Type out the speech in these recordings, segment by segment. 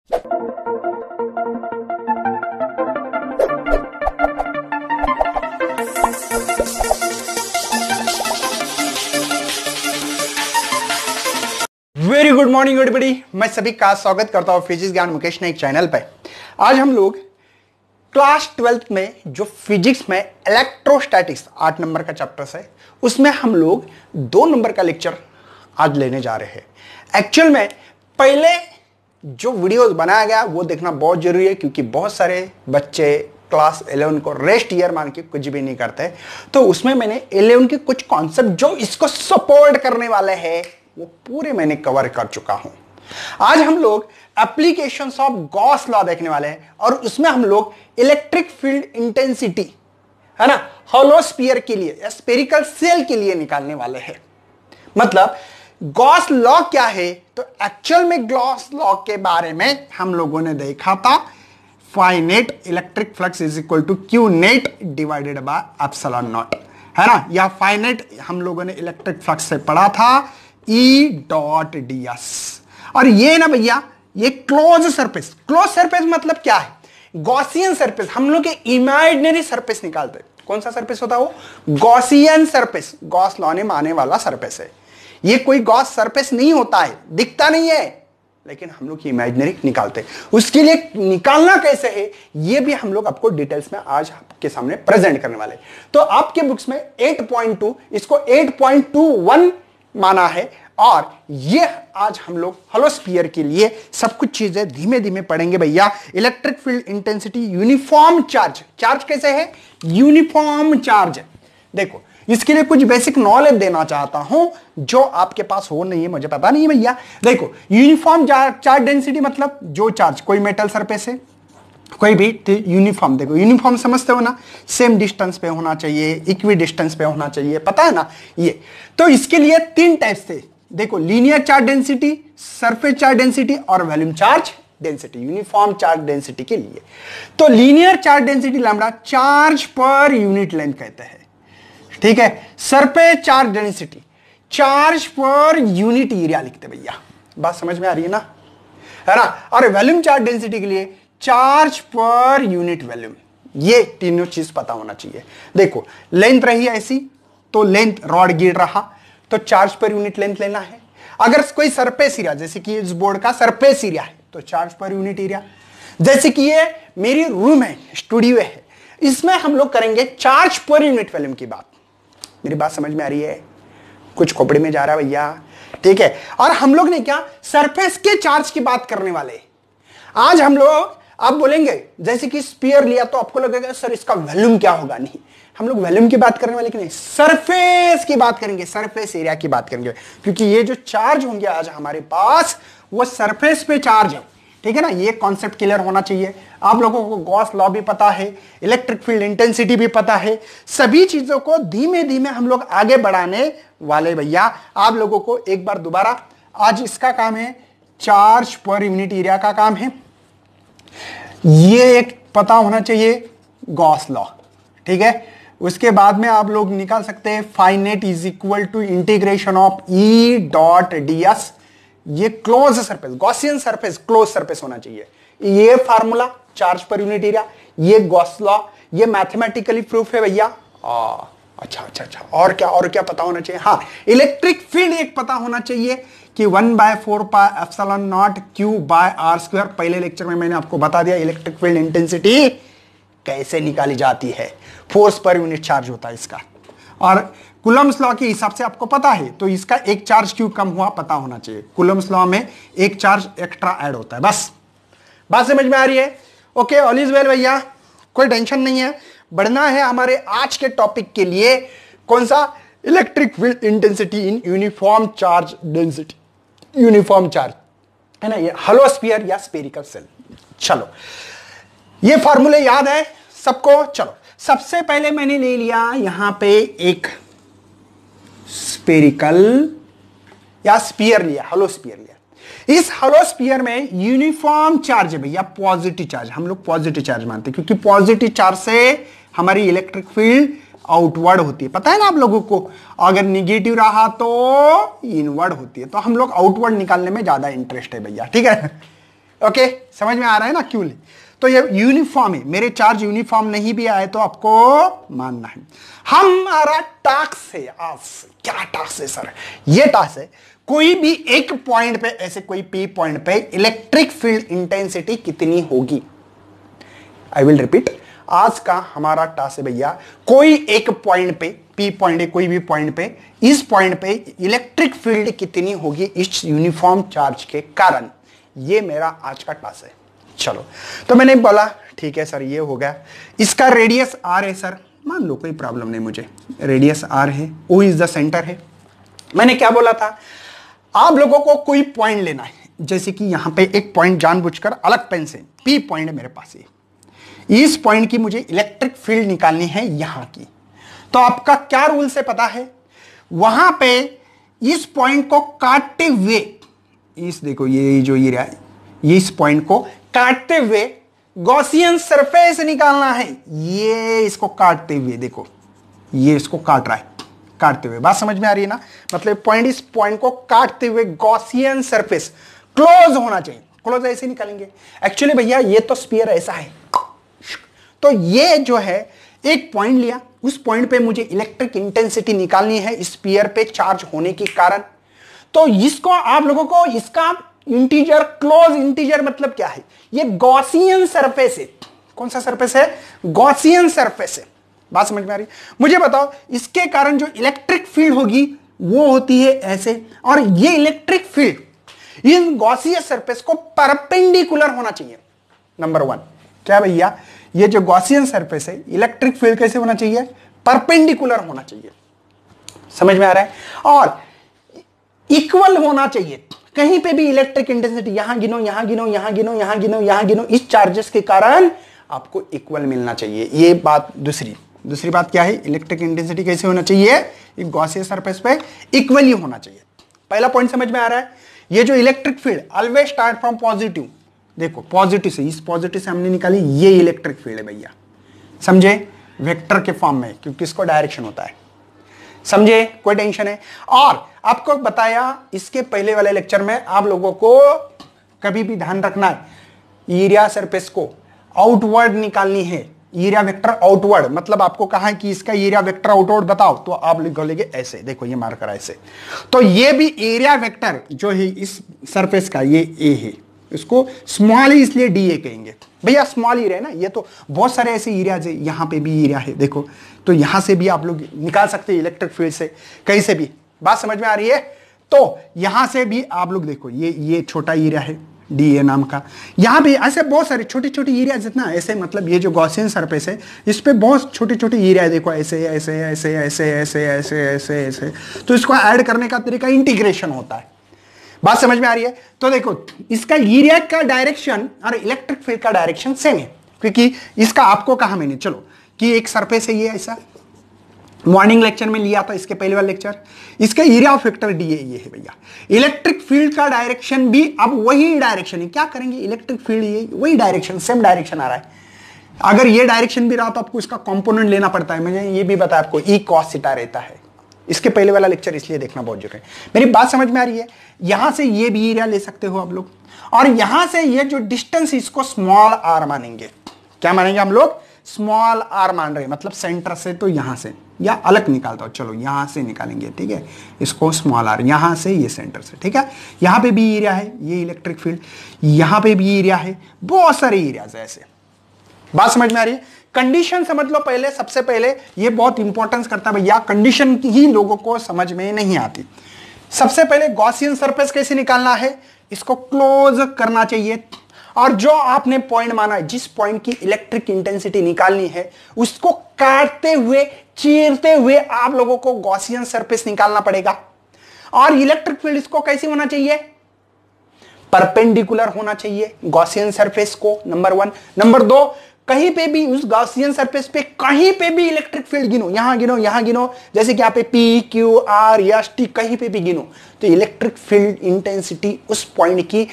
Very good morning everybody, मैं सभी का स्वागत करता हूं फिजिक्स ज्ञान मुकेश नाइक चैनल पे। आज हम लोग क्लास 12th में जो फिजिक्स में इलेक्ट्रोस्टैटिक्स 8 नंबर का चैप्टर है, उसमें हम लोग 2 नंबर का लेक्चर आज लेने जा रहे हैं। एक्चुअल में पहले जो वीडियोस बनाया गया वो देखना बहुत जरूरी है, क्योंकि बहुत सारे बच्चे क्लास 11 को रेस्ट ईयर मान के कुछ भी नहीं करते। तो उसमें मैंने 11 के कुछ कॉन्सेप्ट जो इसको सपोर्ट करने वाले हैं वो पूरे मैंने कवर कर चुका हूं। आज हम लोग एप्लीकेशंस ऑफ गॉस लॉ देखने वाले हैं, और उसमें हम लोग इलेक्ट्रिक फील्ड इंटेंसिटी है ना हॉलो स्फीयर के लिए, स्फेरिकल सेल के लिए निकालने वाले हैं। मतलब गॉस लॉ क्या है, तो एक्चुअल में गॉस लॉ के बारे में हम लोगों ने देखा था, phi net electric flux is equal to Q net divided by epsilon naught, है ना। या फाइनेट हम लोगों ने इलेक्ट्रिक फ्लक्स से पढ़ा था E डॉट डी एस। और ये ना भैया, ये क्लोज सरफेस, क्लोज सरफेस मतलब क्या है, गॉसियन सरफेस। हम लोग इमेजिनरी सरफेस निकालते हैं, कौन सा सरफेस होता है वो, गॉसियन सरफेस, गॉस लॉ ने माने वाला सरफेस है। ये कोई गॉस सरफेस नहीं होता है, दिखता नहीं है, लेकिन हम लोग इमेजिनरी निकालते हैं। उसके लिए निकालना कैसे है ये भी हम लोग आपको डिटेल्स में आज आपके सामने प्रेजेंट करने वाले। तो आपके बुक्स में 8.2 इसको 8.21 माना है, और ये आज हम लोग हॉलो स्फीयर के लिए सब कुछ चीजें धीमे धीमे पढ़ेंगे भैया। Electric field intensity, uniform charge, charge कैसे है, यूनिफॉर्म चार्ज। देखो इसके लिए कुछ बेसिक नॉलेज देना चाहता हूं जो आपके पास हो नहीं है, मुझे पता नहीं है भैया। देखो यूनिफॉर्म चार्ज डेंसिटी मतलब जो चार्ज, कोई मेटल सरफेस है कोई भी, यूनिफॉर्म, देखो यूनिफॉर्म समझते हो ना, सेम डिस्टेंस पे होना चाहिए, इक्वी डिस्टेंस पे होना चाहिए, पता है ना ये। तो इसके लिए 3 टाइप्स थे, देखो linear charge density, surface charge density और volume charge density, uniform charge density के लिए। तो linear charge density lambda charge per unit length कहते हैं, ठीक है। Surface charge density charge per unit area लिखते भैया, बात समझ में आ रही है ना, है ना। और वॉल्यूम चार्ज डेंसिटी के लिए चार्ज पर यूनिट वॉल्यूम, ये तीनों चीज पता होना चाहिए। देखो लेंथ रही ऐसी तो लेंथ रॉड गिर रहा तो चार्ज पर यूनिट लेंथ लेना है। अगर कोई सरफेस एरिया, जैसे कि इस बोर्ड का सरफेस एरिया है तो चार्ज पर यूनिट एरिया। जैसे कि ये मेरी रूम है, स्टूडियो है, इसमें हम लोग करेंगे चार्ज पर यूनिट वॉल्यूम की बात। मेरी बात समझ में आ रही है, कुछ खोपड़ी में जा रहा है भैया, ठीक है। और हम लोग ने क्या सरफेस के चार्ज की बात करने वाले आज हम लोग। आप बोलेंगे जैसे कि स्फीयर लिया तो आपको लगेगा सर इसका वॉल्यूम क्या होगा, नहीं, हम लोग वॉल्यूम की बात करने वाले कि नहीं, सरफेस की बात करेंगे, सरफेस एरिया की बात करेंगे, क्योंकि ये जो चार्ज होंगे आज हमारे पास वो सरफेस पे चार्ज है, ठीक है ना। ये कॉन्सेप्ट क्लियर होना चाहिए। आप लोगों को गॉस लॉ भी पता है, इलेक्ट्रिक फील्ड इंटेंसिटी भी पता है, सभी चीजों को धीमे धीमे हम लोग आगे बढ़ाने वाले भैया। आप लोगों को एक बार दोबारा, आज इसका काम है चार्ज पर यूनिट एरिया का काम है, ये एक पता होना चाहिए गॉस लॉ, ठीक है। उसके बाद में आप लोग निकाल सकते हैं phi net is equal to integration of E dot D S. ये close surface, Gaussian surface, close surface होना चाहिए। ये formula charge per unit area, ये गॉस लॉ, ये मैथमेटिकली प्रूफ है भैया। अच्छा, और क्या पता होना चाहिए, हाँ इलेक्ट्रिक फील्ड एक पता होना चाहिए कि 1/4 pi epsilon naught Q by R square. पहले लेक्चर में मैंने आपको बता दिया इलेक्ट्रिक फील्ड इंटेंसिटी कैसे निकाली जाती है, फोर्स पर यूनिट चार्ज होता है इसका। और कूलम्ब्स लॉ के हिसाब से आपको पता है, तो इसका एक चार्ज क्यों कम हुआ पता होना चाहिए। कूलम्ब्स लॉ में एक चार्ज एक्स्ट्रा ऐड होता है, बस बात समझ में आ रही है। ओके, ऑल इज वेल भैया, कोई टेंशन नहीं है। बढ़ना है हमारे आज के टॉपिक के लिए, कौन सा, electric field intensity in uniform charge density, uniform charge, है ना, ये हॉलो स्फीयर या स्फेरिकल सेल। चलो ये फॉर्मूले याद है सबको। चलो सबसे पहले मैंने ले लिया यहां पे एक स्फेरिकल या स्फीयर लिया, हॉलो स्फीयर लिया। इस हॉलो स्फीयर में यूनिफॉर्म चार्ज है भैया, पॉजिटिव चार्ज, हम लोग पॉजिटिव चार्ज मानते हैं, क्योंकि पॉजिटिव चार्ज से हमारी इलेक्ट्रिक फील्ड आउटवर्ड होती है, पता है ना आप लोगों को। अगर निगेटिव रहा तो इनवर्ड होती है, तो हम लोग आउटवर्ड निकालने में ज्यादा इंटरेस्ट है भैया, ठीक है। ओके, समझ में आ रहा है ना क्यों? तो ये यूनिफॉर्म है, मेरे चार्ज यूनिफॉर्म नहीं भी आए तो आपको मानना है। हमारा टास्क है आज, क्या टास्क है सर? ये टास्क है कोई भी एक पॉइंट पे, ऐसे कोई पी पॉइंट पे इलेक्ट्रिक फील्ड इंटेंसिटी कितनी होगी। आई विल रिपीट, आज का हमारा टास्क है भैया, कोई एक पॉइंट पे, पी पॉइंट है कोई भी पॉइंट पे, इस पॉइंट पे इलेक्ट्रिक फील्ड कितनी होगी इस यूनिफॉर्म चार्ज के कारण। ये मेरा आज का टास्क है। चलो, तो मैंने बोला ठीक है सर ये हो गया, इसका रेडियस आर है सर, मान लो कोई प्रॉब्लम नहीं, मुझे रेडियस आर है, ओ इज द सेंटर है। मैंने क्या बोला था, आप लोगों को कोई पॉइंट लेना है, जैसे कि यहां पे एक पॉइंट जानबूझकर अलग पेन से, पी पॉइंट है मेरे पास, इस पॉइंट की मुझे इलेक्ट्रिक फील्ड निकालनी है यहां की। तो आपका क्या रूल से पता है, वहां पे इस पॉइंट को काटते हुए, इस देखो ये जो ये रहा है, ये इस पॉइंट को काटते हुए गॉसियन सरफेस निकालना है। ये इसको काटते हुए देखो, ये इसको काट रहा है, काटते हुए, बात समझ में आ रही है ना? मतलब पॉइंट, इस पॉइंट को काटते हुए गॉसियन सरफेस क्लोज होना चाहिए। क्लोज ऐसे निकालेंगे। एक्चुअली भैया ये तो स्फीयर ऐसा है, तो ये जो है एक पॉइंट लिया, उस पॉइंट पे मुझे इलेक्ट्रिक इंटेंसिटी निकालनी है स्फीयर पे चार्ज होने के कारण। तो इसको आप लोगों को, इसका इंटीजर, क्लोज इंटीजर मतलब क्या है, ये गॉसियन सरफेस है। कौन सा सरफेस है? गॉसियन सरफेस है। बात समझ में आ रही? मुझे बताओ, इसके कारण जो इलेक्ट्रिक फील्ड होगी वो होती है ऐसे, और ये इलेक्ट्रिक फील्ड इन गॉसियन सरफेस को परपेंडिकुलर होना चाहिए। नंबर वन क्या भैया, ये जो गॉसियन सरफेस है, इलेक्ट्रिक फील्ड कैसे होना चाहिए? परपेंडिकुलर होना चाहिए। समझ में आ रहा है? और इक्वल होना चाहिए। कहीं पे भी इलेक्ट्रिक इंटेंसिटी, यहां गिनो, यहां गिनो, यहां गिनो, यहां गिनो, यहां गिनो, इस चार्जेस के कारण आपको इक्वल मिलना चाहिए। ये बात दूसरी बात क्या है, इलेक्ट्रिक इंटेंसिटी कैसे होना चाहिए? गॉसियन सरफेस पे इक्वली होना चाहिए। पहला पॉइंट समझ में आ रहा है? ये जो electric field always start from positive, देखो पॉजिटिव से, इस पॉजिटिव से हमने निकाली, ये इलेक्ट्रिक फील्ड है भैया, समझे? वेक्टर के फॉर्म में, क्योंकि इसको डायरेक्शन होता है, समझे? कोई टेंशन है? और आपको बताया इसके पहले वाले लेक्चर में, आप लोगों को कभी भी ध्यान रखना है, एरिया सरफेस को आउटवर्ड निकालनी है। एरिया वेक्टर आउटवर्ड मतलब आपको कहा है कि इसका एरिया वेक्टर आउटवर्ड बताओ, तो आप लिखोगे ऐसे, देखो ये मार्कर ऐसे। तो ये भी एरिया वेक्टर जो है इस सरफेस का, ये ए है, इसको स्मॉल ही इसलिए डी ए कहेंगे भैया, स्मॉल एरिया है ना। ये तो बहुत सारे ऐसे एरियाज है, यहां पे भी एरिया है देखो, तो यहां से भी आप लोग निकाल सकते हैं इलेक्ट्रिक फील्ड से, कहीं से भी। बात समझ में आ रही है? तो यहां से भी आप लोग देखो, ये छोटा एरिया है डी ए नाम का, यहां पे ऐसे बहुत सारे छोटे छोटे एरिया, जितना ऐसे, मतलब ये जो गॉसियन सरफेस है इस पे बहुत छोटे छोटे एरिया है, देखो ऐसे ऐसे ऐसे ऐसे ऐसे ऐसे ऐसे ऐसे। तो इसको ऐड करने का तरीका इंटीग्रेशन होता है। बात समझ में आ रही है? तो देखो इसका एरिया का डायरेक्शन और इलेक्ट्रिक फील्ड का डायरेक्शन सेम है, क्योंकि इसका आपको कहा मैंने, चलो कि एक सरफेस है ये ऐसा, मॉर्निंग लेक्चर में लिया था, इसके पहले वाला लेक्चर, इसका एरिया ऑफ वेक्टर डी ये है भैया। इलेक्ट्रिक फील्ड का डायरेक्शन भी अब वही डायरेक्शन है, क्या करेंगे, इलेक्ट्रिक फील्ड ये वही डायरेक्शन, सेम डायरेक्शन आ रहा है। अगर ये डायरेक्शन भी रहा तो आपको इसका कंपोनेंट लेना पड़ता है, मैंने ये भी बताया आपको, ई कॉस थीटा रहता है। इसके पहले वाला लेक्चर इसलिए देखना बहुत जरूरी है। मेरी बात समझ में आ रही है? यहां से ये भी एरिया ले सकते हो आप लोग, और यहां से ये जो डिस्टेंस इसको स्मॉल आर मानेंगे। क्या मानेंगे हम लोग? स्मॉल आर मान रहे हैं, मतलब सेंटर से, तो यहां से, या अलग निकालता हूं, चलो यहां से निकालेंगे, ठीक है, इसको स्मॉल आर, यहां से, ये सेंटर से, ठीक है। यहां पे भी एरिया है, ये इलेक्ट्रिक फील्ड, यहां पे भी एरिया है, बहुत सारे एरियाज है ऐसे। बात समझ में आ रही है? कंडीशन समझ लो पहले, सबसे पहले ये बहुत इंपॉर्टेंस करता है भैया, कंडीशन ही लोगों को समझ में नहीं आती। सबसे पहले गॉसियन सरफेस कैसे निकालना है, इसको क्लोज करना चाहिए, और जो आपने पॉइंट माना है, जिस पॉइंट की इलेक्ट्रिक इंटेंसिटी निकालनी है, उसको काटते हुए, चीरते हुए आप लोगों को गॉसियन सरफेस निकालना पड़ेगा। और इलेक्ट्रिक फील्ड इसको कैसे होना चाहिए? परपेंडिकुलर होना चाहिए गॉसियन सरफेस को, नंबर वन। नंबर दो, कहीं पे भी उस गॉसियन सरफेस पे कहीं पे भी इलेक्ट्रिक फील्ड गिनो, यहां गिनो, यहां गिनो, जैसे कि यहाँ पे P Q R S T, कहीं पे भी गिनो, तो इलेक्ट्रिक फील्ड इंटेंसिटी उस पॉइंट की,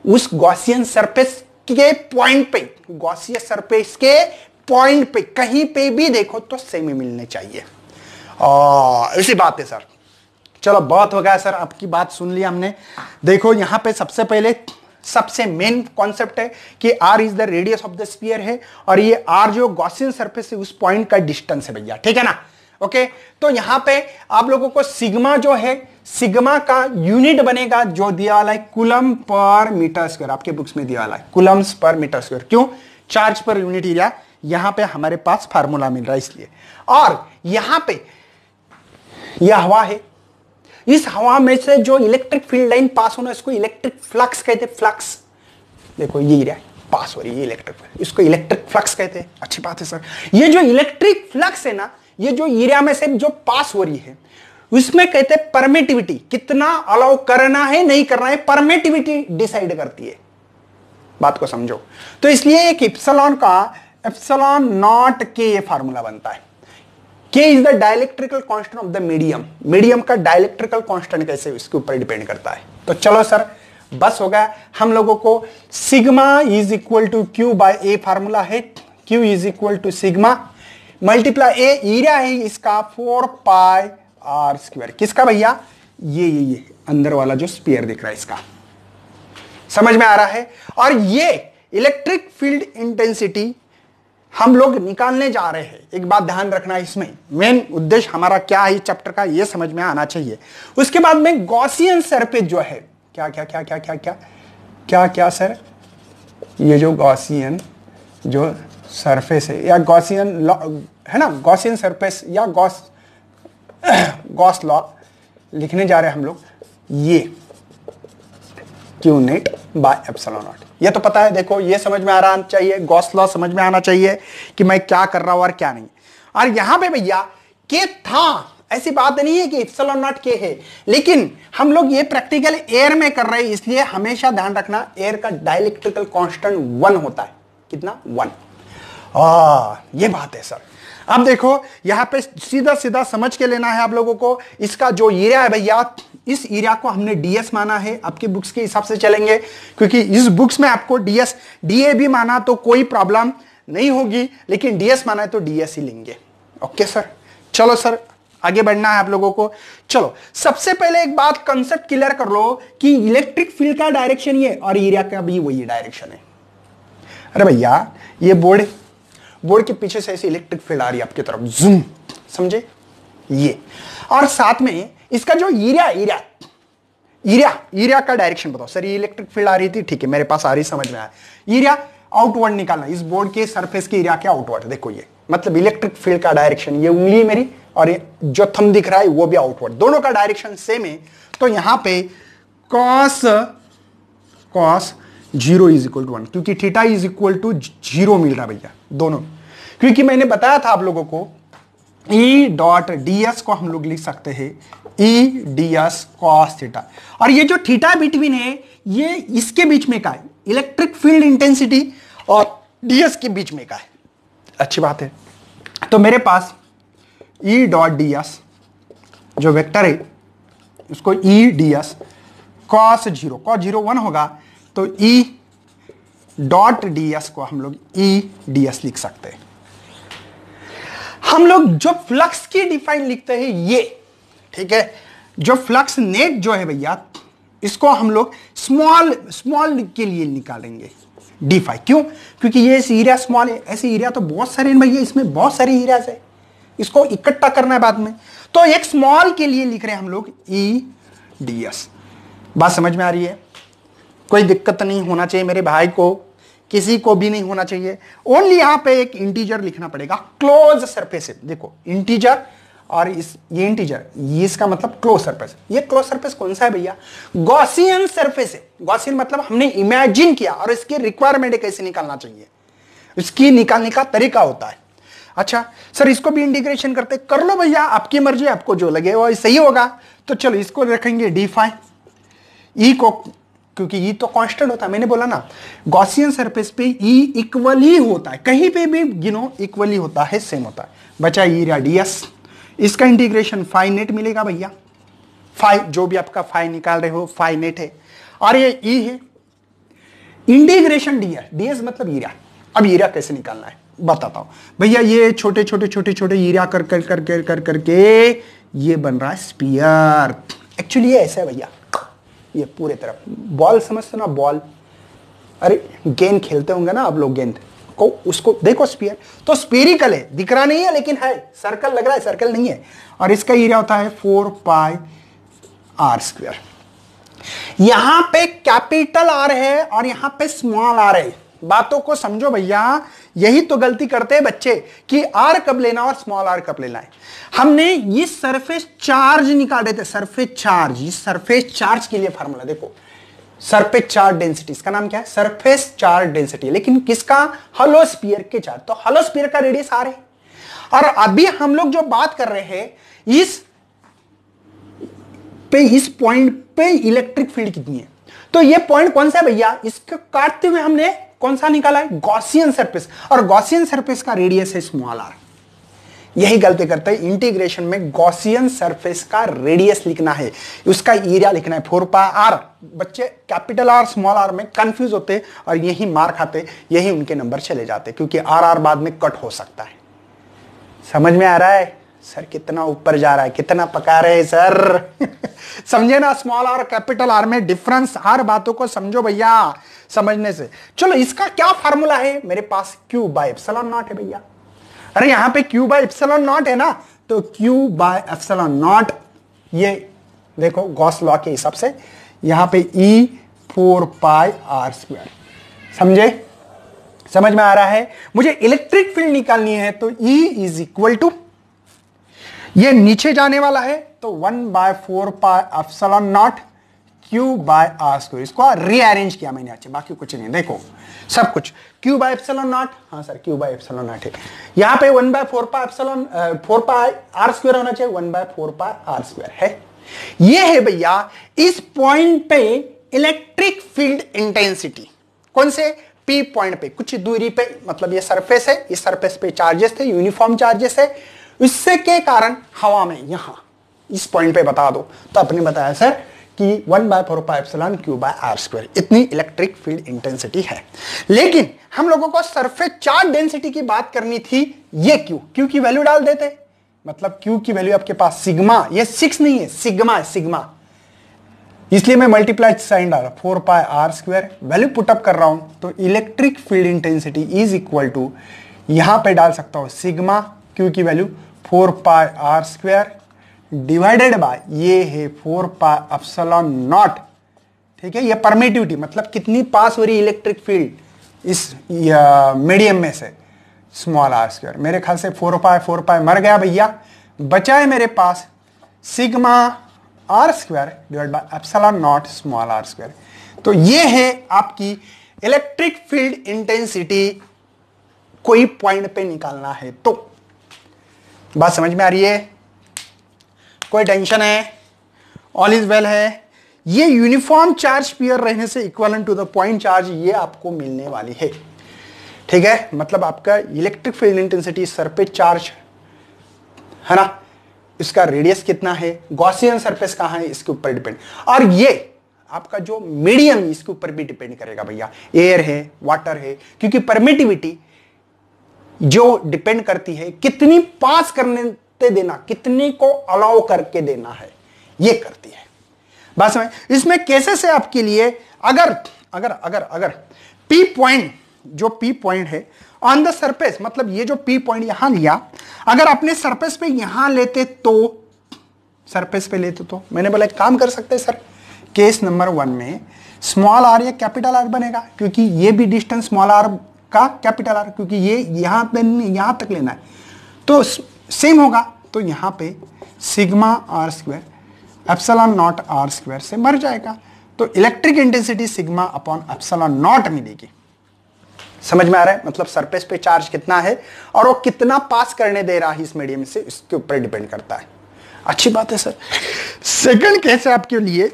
उस गॉसियन सरफेस के पॉइंट पे, गॉसियन सरफेस के पॉइंट पे कहीं पे भी देखो तो सेम ही मिलने चाहिए। ऐसी बात है सर। चलो बहुत हो गया सर, आपकी बात सुन लिया हमने। देखो यहां पे सबसे पहले सबसे मेन कॉन्सेप्ट है कि R is the radius of the sphere है और ये आर जो गॉसियन सरफेस है उस पॉइंट का डिस्टेंस है भैया, ठीक है ना। ओके, तो यहां पे आप लोगों को सिग्मा जो है, सिग्मा का यूनिट बनेगा जो दिया वाला है कूलम पर मीटर स्क्वायर, आपके बुक्स में दिया वाला है कूलम्स पर मीटर स्क्वायर। क्यों? चार्ज पर यूनिट एरिया, यहां पे हमारे पास फार्मूला मिल रहा है इसलिए। और यहां पे यह हवा है, इस हवा में से जो इलेक्ट्रिक फील्ड लाइन पास होना इसको इलेक्ट्रिक फ्लक्स कहते हैं। फ्लक्स देखो ये एरिया पास हो रही है इलेक्ट्रिक, इसको इलेक्ट्रिक फ्लक्स कहते हैं। अच्छी बात है सर। ये जो इलेक्ट्रिक फ्लक्स है ना, ये जो एरिया में से जो पास हो रही है उसमें कहते हैं परमिटिविटी, कितना अलाउ करना है नहीं करना है परमिटिविटी डिसाइड करती है। बात को समझो। तो इसलिए एक एप्सिलॉन का एप्सिलॉन नॉट के ये फार्मूला बनता है। K is the dielectrical constant of the medium, medium का डाइलेक्ट्रिकल कांस्टेंट कैसे इसके ऊपर डिपेंड करता है। तो चलो सर बस हो गया, हम लोगों को sigma is equal to Q by A formula है। Q is equal to sigma multiply A, area है इसका 4 पाई आर स्क्वायर। किसका भैया? ये अंदर वाला जो स्फीयर दिख रहा है इसका। समझ में आ रहा है। और ये इलेक्ट्रिक फील्ड इंटेंसिटी हम लोग निकालने जा रहे हैं। एक बात ध्यान रखना है, इसमें मेन उद्देश्य हमारा क्या है चैप्टर का, ये समझ में आना चाहिए। उसके बाद में गॉसियन सरफेस जो है, क्या क्या क्या क्या क्या क्या क्या क्या सर, ये जो गॉसियन जो सरफेस है या गॉसियन है ना, गॉसियन सरफेस या गॉस लॉ लिखने जा रहे हैं हम लोग। ये Q net bye epsilon naught, ये तो पता है। देखो ये समझ में आ रहा चाहिए, गॉस लॉ समझ में आना चाहिए कि मैं क्या कर रहा हूं और क्या नहीं। और यहां पे भैया के था, ऐसी बात नहीं है कि एप्सिलॉन नॉट के है, लेकिन हम लोग ये प्रैक्टिकल एयर में कर रहे हैं, इसलिए हमेशा ध्यान रखना एयर का डाइलेक्ट्रिकल कांस्टेंट 1 होता है। कितना? 1। ये बात है सर। अब देखो यहां पे सीधा सीधा समझ के लेना है आप लोगों को। इसका जो एरिया है भैया, इस एरिया को हमने डीएस माना है। आपके बुक्स के हिसाब से चलेंगे क्योंकि इस बुक्स में आपको डीएस डीए भी माना तो कोई प्रॉब्लम नहीं होगी, लेकिन डीएस माना है तो डीएस ही लेंगे। ओके सर, चलो सर आगे बढ़ना है आप लोगों को। चलो सबसे पहले एक बात कंसेप्ट क्लियर कर लो कि इलेक्ट्रिक फील्ड का डायरेक्शन ये और एरिया का भी वही डायरेक्शन है। अरे भैया ये बोर्ड के पीछे से ऐसी इलेक्ट्रिक फील्ड आ रही है आपकी तरफ, जूम, समझे ये। और साथ में इसका जो एरिया का डायरेक्शन बताओ सर। ये इलेक्ट्रिक फील्ड आ रही थी, ठीक है, मेरे पास आ रही, समझ में आया। एरिया आउटवर्ड निकालना, इस बोर्ड के सरफेस के एरिया के आउटवर्ड। देखो ये मतलब इलेक्ट्रिक फील्ड का डायरेक्शन, ये उंगली मेरी और ये जो थंब दिख रहा है वो भी आउटवर्ड, दोनों का डायरेक्शन सेम है। तो यहां पे कॉस 0 इज इक्वल टू 1, क्योंकि थीटा इज इक्वल टू 0 मिल रहा भैया दोनों। क्योंकि मैंने बताया था आप लोगों को E डॉट ds को हम लोग लिख सकते हैं E ds cos थीटा, और ये जो थीटा बिटवीन है ये इसके बीच में का है, इलेक्ट्रिक फील्ड इंटेंसिटी और ds के बीच में का है। अच्छी बात है। तो मेरे पास E डॉट ds जो वेक्टर है उसको E ds cos 0 1 होगा, तो E डॉट ds को हम लोग E ds लिख सकते हैं। हम लोग जो फ्लक्स की डिफाइन लिखते हैं ये, ठीक है, जो फ्लक्स नेट जो है भैया इसको हम लोग स्मॉल के लिए निकालेंगे d5। क्यों? क्योंकि ये एरिया स्मॉल है, ऐसे एरिया तो बहुत सारे भैया, इसमें बहुत सारे एरियाज है, इसको इकट्ठा करना है बाद में। तो एक स्मॉल के लिए लिख रहे हैं हम लोग E ds। बात समझ में आ रही है? कोई दिक्कत नहीं होना चाहिए मेरे भाई को, किसी को भी नहीं होना चाहिए। ओनली यहां पे एक इंटीजर लिखना पड़ेगा, क्लोज सरफेस है। देखो इंटीजर और ये इंटीजर, ये इसका मतलब क्लोज सरफेस। ये क्लोज सरफेस कौन सा है भैया? गॉसियन सरफेस है। गॉसियन मतलब हमने इमेजिन किया और इसकी रिक्वायरमेंट कैसे निकालना चाहिए, इसकी निकालने का तरीका होता है। अच्छा सर इसको भी इंटीग्रेशन करते, कर लो भैया, आपकी मर्जी, आपको जो लगे वो सही होगा। तो चलो इसको रखेंगे d5, E को, क्योंकि E तो कांस्टेंट होता है, मैंने बोला ना गॉसियन सरफेस पे E इक्वल ही होता है, कहीं पे भी गिनो इक्वल ही होता है, सेम होता है। बचा एरिया ds, इसका इंटीग्रेशन फाई नेट मिलेगा भैया। फाई जो भी आपका फाई निकाल रहे हो फाई नेट है, और ये E है, इंटीग्रेशन ds मतलब एरिया। अब एरिया कैसे निकालना है बताता हूं भैया। ये छोटे एरिया करके ये बन रहा है स्फीयर। एक्चुअली ये ऐसा है भैया, ये पूरे तरफ बॉल समझते ना, बॉल अरे गेंद खेलते होंगे ना आप लोग, गेंद को उसको देखो स्पीयर, तो स्पेरिकल है, दिख रहा नहीं है लेकिन है, सर्कल लग रहा है, सर्कल नहीं है। और इसका एरिया होता है 4πr²। यहां पे कैपिटल आर है और यहां पे स्मॉल आर है। बातों को समझो भैया, यही तो गलती करते हैं बच्चे कि आर कब लेना और स्मॉल आर कब लेना है। हमने ये सरफेस चार्ज निकाले थे, सरफेस चार्ज, ये सरफेस चार्ज के लिए फार्मूला देखो, सरफेस चार्ज डेंसिटी, इसका नाम क्या है, सरफेस चार्ज डेंसिटी, लेकिन किसका, हॉलो स्फीयर के चार्ज, तो हॉलो स्फीयर का रेडियस आर है। और अभी हम लोग जो बात कर रहे हैं इस पॉइंट पे इलेक्ट्रिक फील्ड कितनी है, तो ये पॉइंट कौन सा है भैया, इसको काटते हुए हमने कौन सा निकाला है, गॉसियन सरफेस, और गॉसियन सरफेस का रेडियस है स्मॉल आर। यही गलती करते हैं इंटीग्रेशन में, गॉसियन सरफेस का रेडियस लिखना है, उसका एरिया लिखना है 4πr। बच्चे कैपिटल आर स्मॉल आर में कंफ्यूज होते और यही मार खाते, यही उनके नंबर चले जाते, क्योंकि आर बाद में कट हो सकता है। समझ में आ रहा है सर, कितना ऊपर जा रहा है, कितना पका रहे हैं सर समझे ना, स्मॉल आर कैपिटल आर में डिफरेंस, हर बातों को समझो भैया समझने से। चलो इसका क्या फार्मूला है, मेरे पास Q/ε0 है भैया। अरे यहां पे Q/ε0 है ना, तो Q/ε0 ये देखो गॉस लॉ के हिसाब से यहां पे E 4πr²। समझे, समझ में आ रहा है। मुझे इलेक्ट्रिक फील्ड निकालनी है तो E इज इक्वल टू, ये नीचे जाने वाला है तो 1/4πε0 Q/r²। इसको रीअरेंज किया मैंने, अच्छा बाकी कुछ नहीं, देखो सब कुछ Q/ε0, हाँ सर Q/ε0 है। यहां पे 1/4πr² होना चाहिए, 1/4πr² है। ये है भैया इस पॉइंट पे इलेक्ट्रिक फील्ड इंटेंसिटी, कौन से P पॉइंट पे, कुछ दूरी पे, मतलब ये सरफेस है, इस सरफेस पे चार्जेस थे, यूनिफॉर्म चार्जेस है, इससे के कारण हवा में यहां इस पॉइंट पे बता दो, तो आपने बताया सर कि 1/4πε Q/r², इतनी इलेक्ट्रिक फील्ड इंटेंसिटी है। लेकिन हम लोगों को सरफेस चार्ज डेंसिटी की बात करनी थी, ये Q की वैल्यू डाल देते, मतलब Q की वैल्यू आपके पास सिग्मा, ये 6 नहीं है, सिग्मा है, सिग्मा, इसलिए मैं मल्टीप्लाई साइन डाला 4πr², वैल्यू पुटअप कर रहा हूं, तो electric field intensity is equal to, यहां पे डाल सकता हूं सिग्मा, Q की वैल्यू 4πr² डिवाइडेड बाय ये है 4πε0, ठीक है। ये परमिटिविटी, मतलब कितनी पास हो रही इलेक्ट्रिक फील्ड इस मीडियम में से, स्मॉल r²। मेरे ख्याल से 4π मर गया भैया, बचा है मेरे पास sigma r² divide by ε0 small r²। तो ये है आपकी इलेक्ट्रिक फील्ड इंटेंसिटी, कोई पॉइंट पे निकालना है तो। बात समझ में आ रही है, कोई टेंशन है, ऑल इज वेल है। ये यूनिफॉर्म चार्ज स्फीयर रहने से equivalent to the point charge ये आपको मिलने वाली है, ठीक है। मतलब आपका electric field intensity surface charge है ना, इसका रेडियस कितना है, गॉसियन सरफेस कहां है, इसके ऊपर डिपेंड। और ये आपका जो मीडियम इसके ऊपर भी डिपेंड करेगा भैया, एयर है, वाटर है, क्योंकि परमिटिविटी जो डिपेंड करती है कितनी पास करने देना, कितने को अलाउ करके देना है, ये करती है। बात समझ, इसमें कैसे से आपके लिए अगर अगर अगर अगर P पॉइंट, जो P पॉइंट है ऑन द सरफेस, मतलब ये जो P पॉइंट यहां लिया, अगर अपने सरफेस पे यहां लेते तो, सरफेस पे लेते तो मैंने बोला एक काम कर सकते सर, केस नंबर 1 में स्मॉल आर या कैपिटल आर बनेगा, क्योंकि ये भी डिस्टेंस स्मॉल आर का कैपिटल आर, क्योंकि ये यहां पे यहां तक लेना है, तो सेम होगा। तो यहां पे सिग्मा r² ε0 r² से मर जाएगा, तो इलेक्ट्रिक इंटेंसिटी सिग्मा अपॉन ε0 मिलेगी। समझ में आ रहा है, मतलब सरफेस पे चार्ज कितना है और वो कितना पास करने दे रहा है इस मीडियम से, इसके ऊपर डिपेंड करता है। अच्छी बात है सर। सेकंड केस है आपके लिए,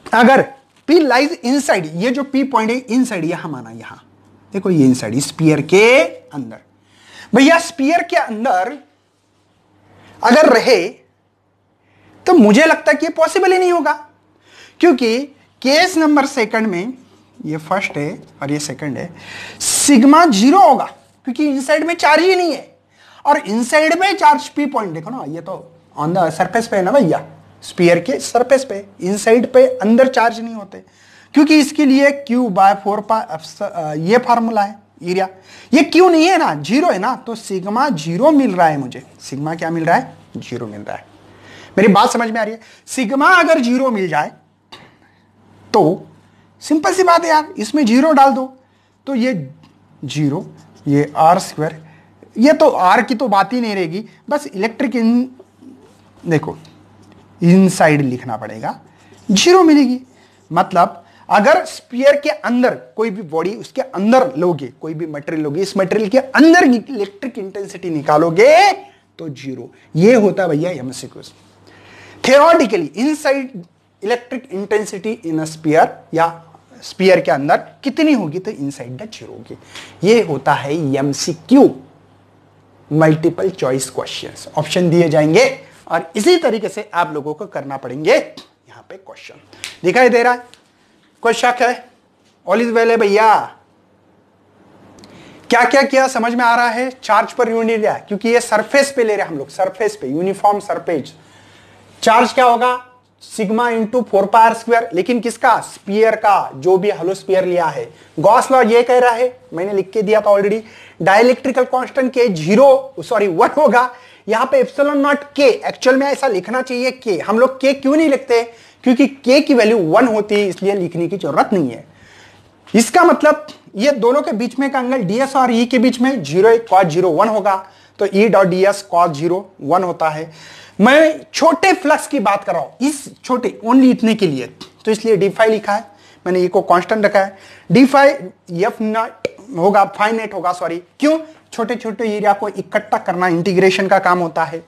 अगर P लाइज इनसाइड, ये जो P पॉइंट है इनसाइड, यहां माना, यहां देखो ये इनसाइड स्फीयर के अंदर, भैया स्फीयर के अंदर अगर रहे तो मुझे लगता है कि पॉसिबल ही नहीं होगा, क्योंकि केस नंबर सेकंड में, ये फर्स्ट है और ये सेकंड है, सिग्मा 0 होगा, क्योंकि इनसाइड में चार्ज ही नहीं है, और इनसाइड में चार्ज P पॉइंट देखो ना, ये तो ऑन द सरफेस पे है ना भैया, स्फीयर के सरफेस पे, इनसाइड पे अंदर चार्ज नहीं होते, क्योंकि इसके लिए Q/4 ये फार्मूला है एरिया। ये Q नहीं है ना, जीरो है ना, तो सिग्मा जीरो मिल रहा है मुझे। सिग्मा क्या मिल रहा है? जीरो मिल रहा है। मेरी बात समझ में आ रही है? सिग्मा अगर जीरो मिल जाए तो सिंपल सी बात है यार, इसमें जीरो डाल दो तो ये जीरो, ये r², ये तो r की तो बात ही नहीं रहेगी। बस इलेक्ट्रिक देखो इनसाइड लिखना पड़ेगा, जीरो मिलेगी। मतलब अगर स्फीयर के अंदर कोई भी बॉडी, उसके अंदर लोगे, कोई भी मटेरियल लोगे, इस मटेरियल के अंदर इलेक्ट्रिक इंटेंसिटी निकालोगे तो जीरो। ये होता है भैया MCQs. Theoretically inside electric intensity in a sphere, या स्फीयर के अंदर कितनी होगी तो इनसाइड द जीरो होगी। ये होता है MCQ, multiple choice questions. Option दिए जाएंगे और इसी तरीके से आप लोगों को करना पड़ेंगे। यहां पे क्वेश्चन दिखाई दे रहा है, कोई शक है? ऑल इज वेल है भैया। क्या क्या किया समझ में आ रहा है? चार्ज पर यूनिट लिया क्योंकि ये सरफेस पे ले रहे हैं हम लोग, सरफेस पे, यूनिफॉर्म सरफेस। चार्ज क्या होगा? सिग्मा इंटू 4πr², लेकिन किसका? स्फीयर का, जो भी हलो स्फीयर लिया है। गॉस लॉ ये कह रहा है, मैंने लिख के दिया था ऑलरेडी, डाइलेक्ट्रिकल कांस्टेंट के 1 होगा। यहां पे एप्सिलॉन नॉट के, एक्चुअल में ऐसा लिखना चाहिए के। हम लोग के क्यों नहीं लिखते? क्योंकि के की वैल्यू 1 होती है, इसलिए लिखने की जरूरत नहीं है। इसका मतलब ये दोनों के बीच में का एंगल ds और e के बीच में 0 cos 0 1 होगा, तो e डॉट ds cos 0 1 होता है। मैं छोटे फ्लक्स की बात कर रहा हूं, इस छोटे ओनली इतने के लिए, तो इसलिए d∅ लिखा है मैंने, ये को कांस्टेंट रखा है। d∅ f नॉट होगा, फाइनाइट होगा, सॉरी। क्यों? छोटे छोटे एरिया को इकट्ठा करना इंटीग्रेशन का काम होता है।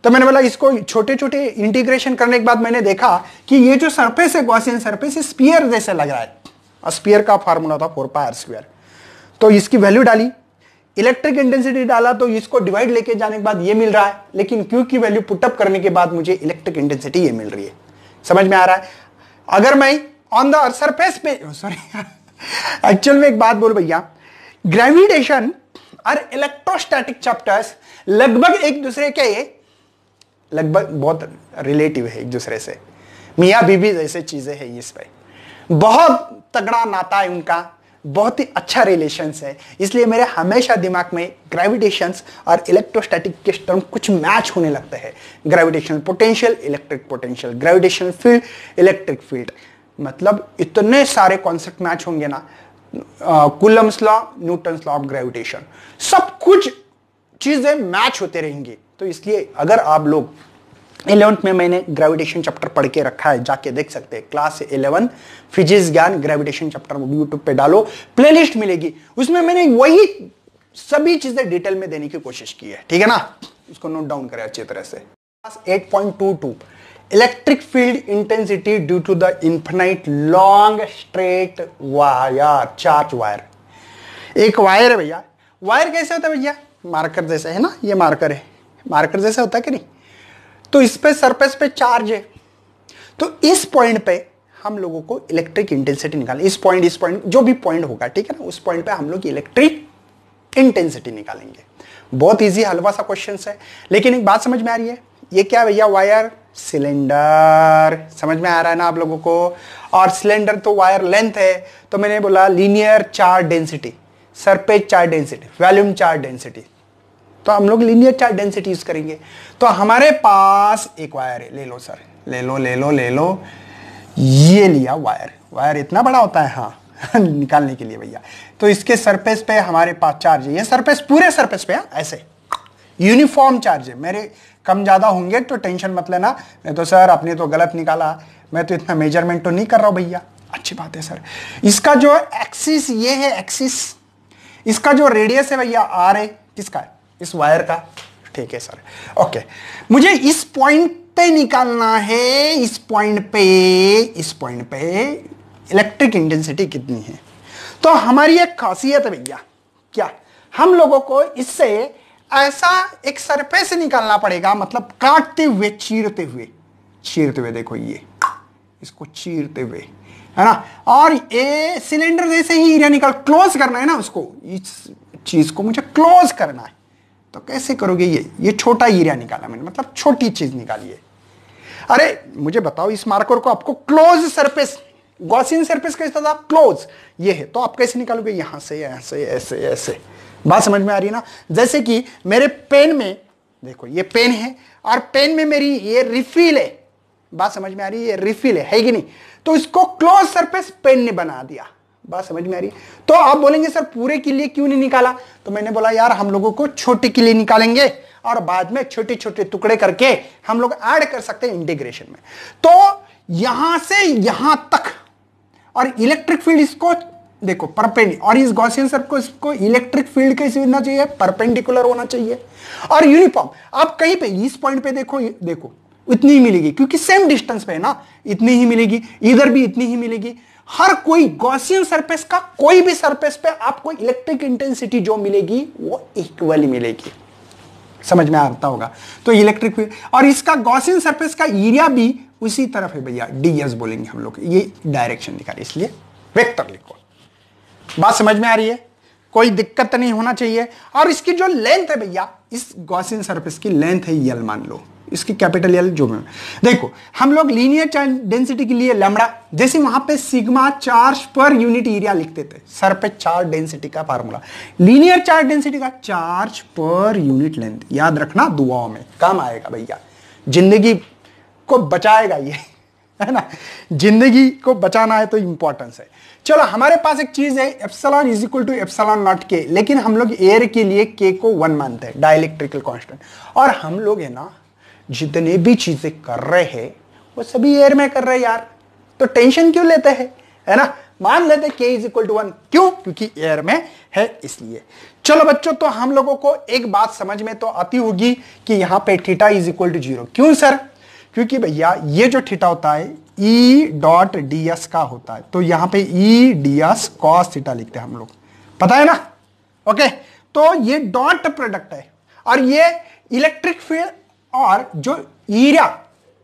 तो मैंने बोला इसको छोटे छोटे इंटीग्रेशन करने के बाद मैंने देखा कि ये जो सरफेस है, गॉसियन सरफेस, स्फीयर जैसे लग रहा है। स्फीयर का फार्मूला था 4πr², तो इसकी वैल्यू डाली, इलेक्ट्रिक इंटेंसिटी डाला, तो इसको डिवाइड लेके जाने के बाद ये मिल रहा है। लेकिन क्यू की वैल्यू पुटअप करने के बाद मुझे इलेक्ट्रिक इंटेंसिटी ये मिल रही है। समझ में आ रहा है? अगर मैं ऑन द सरफेस पे, सॉरी एक्चुअल में एक बात बोल भैया, ग्रेविटेशन और इलेक्ट्रोस्टैटिक चैप्टर्स लगभग एक दूसरे के, लगभग बहुत रिलेटिव है एक दूसरे से, मियां बीबी जैसे चीजें हैं। इस पे बहुत तगड़ा नाता है उनका, बहुत ही अच्छा रिलेशंस है। इसलिए मेरे हमेशा दिमाग में ग्रेविटेशंस और इलेक्ट्रोस्टैटिक के टर्म कुछ मैच होने लगते हैं। Gravitational potential, electric potential, gravitational field, electric field, मतलब इतने सारे कॉन्सेप्ट मैच होंगे ना। Coulomb's law, Newton's law of gravitation, सब कुछ चीजें मैच होते रहेंगे। तो इसलिए अगर आप लोग 11th में मैंने ग्रेविटेशन चैप्टर पढ़ के रखा है, जाके देख सकते हैं। क्लास 11 फिजिक्स ज्ञान ग्रेविटेशन चैप्टर यूट्यूब पे डालो, प्लेलिस्ट मिलेगी, उसमें मैंने वही सभी चीजें डिटेल में देने की कोशिश की है। ठीक है ना? इसको नोट डाउन करें अच्छी तरह से। Class 8.22 electric field intensity due to the infinite long straight wire, charge wire. एक वायर है भैया, वायर कैसे होता है भैया? मार्कर जैसे है ना, ये मार्कर है, मार्कर जैसे होता है कि नहीं? तो इस पे सरफेस पे चार्ज है, तो इस पॉइंट पे हम लोगों को इलेक्ट्रिक इंटेंसिटी निकालनी। इस पॉइंट जो भी पॉइंट होगा, ठीक है ना, उस पॉइंट पे हम लोग इलेक्ट्रिक इंटेंसिटी निकालेंगे। बहुत इजी हलवा सा क्वेश्चन है, लेकिन एक बात समझ में आ रही है, ये क्या भैया? Wire cylinder. समझ में आ रहा है ना आप लोगों को? और सिलेंडर तो वायर लेंथ है, तो मैंने बोला linear charge density, surface charge density, volume charge density, तो हम लोग लीनियर चार्ज डेंसिटी यूज करेंगे। तो हमारे पास एक वायर है, ले लो सर, ले लो ले लो ले लो, ये लिया वायर। वायर इतना बड़ा होता है, हाँ निकालने के लिए भैया। तो इसके सरफेस पे हमारे पास चार्ज है, ये सरफेस, पूरे सरफेस पे ऐसे यूनिफॉर्म चार्ज है। मेरे कम ज्यादा होंगे तो टेंशन मत लेना, नहीं तो सर आपने तो गलत निकाला, मैं तो इतना मेजरमेंट तो नहीं कर रहा हूं भैया। अच्छी बात है सर। इसका जो एक्सिस ये है, एक्सिस, इसका जो रेडियस है भैया आर है, किसका है? इस वायर का। ठीक है सर, ओके। मुझे इस पॉइंट पे निकालना है, इस पॉइंट पे इलेक्ट्रिक इंटेंसिटी कितनी है। तो हमारी एक खासियत है भैया, क्या? हम लोगों को इससे ऐसा एक सरफेस निकालना पड़ेगा, मतलब काटते हुए, चीरते हुए, देखो ये इसको चीरते हुए, है ना। और ये सिलेंडर जैसे ही एरिया निकाल, क्लोज करना है ना उसको, इस चीज को मुझे क्लोज करना है। तो कैसे करोगे? ये छोटा एरिया निकाला मैंने, मतलब छोटी चीज निकाली है। अरे मुझे बताओ, इस मार्कर को आपको क्लोज सरफेस गॉसियन सरफेस कैसा था, क्लोज, ये है। तो आप कैसे निकालोगे, यहां से ऐसे ऐसे ऐसे। बात समझ में आ रही है ना। जैसे कि मेरे पेन में देखो, ये पेन है और पेन में मेरी ये रिफिल है। बात समझ में आ रही है, ये रिफिल है कि नहीं। तो इसको क्लोज सरफेस पेन ने बना दिया। बात समझ में आ रही है। तो आप बोलेंगे सर पूरे के लिए क्यों नहीं निकाला, तो मैंने बोला यार हम लोगों को छोटे के लिए निकालेंगे और बाद में छोटे छोटे टुकड़े करके हम लोग ऐड कर सकते हैं इंटीग्रेशन में। तो यहां से यहां तक, और इलेक्ट्रिक फील्ड इसको देखो परपेंडिकुलर, और इस गॉसियन सर्कल को इसको इलेक्ट्रिक फील्ड कैसे होना चाहिए, परपेंडिकुलर होना चाहिए और यूनिफॉर्म। आप कहीं पे इस पॉइंट पे देखो, देखो इतनी ही मिलेगी क्योंकि सेम डिस्टेंस पे है ना, इतनी ही मिलेगी, इधर भी इतनी ही मिलेगी। हर कोई गॉसियन सरफेस का कोई भी सरफेस पे आपको इलेक्ट्रिक इंटेंसिटी जो मिलेगी वो इक्वली मिलेगी। समझ में आता होगा। तो इलेक्ट्रिक फील्ड, और इसका गॉसियन सरफेस का एरिया भी उसी तरफ है भैया, डीएस बोलेंगे हम लोग, ये डायरेक्शन दिखा रही है इसलिए वेक्टर लिखो। बात समझ में आ रही है, कोई दिक्कत नहीं होना चाहिए। और इसकी जो लेंथ है भैया, इस गॉसियन सरफेस की लेंथ है यल, मान लो इसकी कैपिटल एल जो में। देखो हम लोग लीनियर चार्ज डेंसिटी के लिए लैम्बडा, जैसे वहां पे sigma charge per unit area लिखते थे, सरफेस चार्ज डेंसिटी का फार्मूला, लीनियर चार्ज डेंसिटी का चार्ज पर यूनिट लेंथ। याद रखना, दुआओं में काम आएगा भैया, जिंदगी को बचाएगा ये, है ना। जिंदगी को बचाना है तो इंपॉर्टेंस है। चलो हमारे पास एक चीज है epsilon is equal to epsilon naught K, लेकिन हम लोग एयर के लिए के को 1 मानते हैं, डाइलेक्ट्रिकल कांस्टेंट। और हम लोग है ना जितने भी चीजें कर रहे हैं वो सभी एयर में कर रहे हैं यार, तो टेंशन क्यों लेते हैं, है ना। मान लेते के इज इक्वल टू 1, क्यों, क्योंकि एयर में है इसलिए। चलो बच्चों, तो हम लोगों को एक बात समझ में तो आती होगी कि यहां पे थीटा इज इक्वल टू 0। क्यों सर, क्योंकि भैया ये जो थीटा होता है ई डॉट डी एस का होता है, तो यहां पे ई डी एस कॉस थीटा लिखते हैं हम लोग, पता है ना। ओके, तो ये डॉट प्रोडक्ट है और ये इलेक्ट्रिक फील्ड और जो एरिया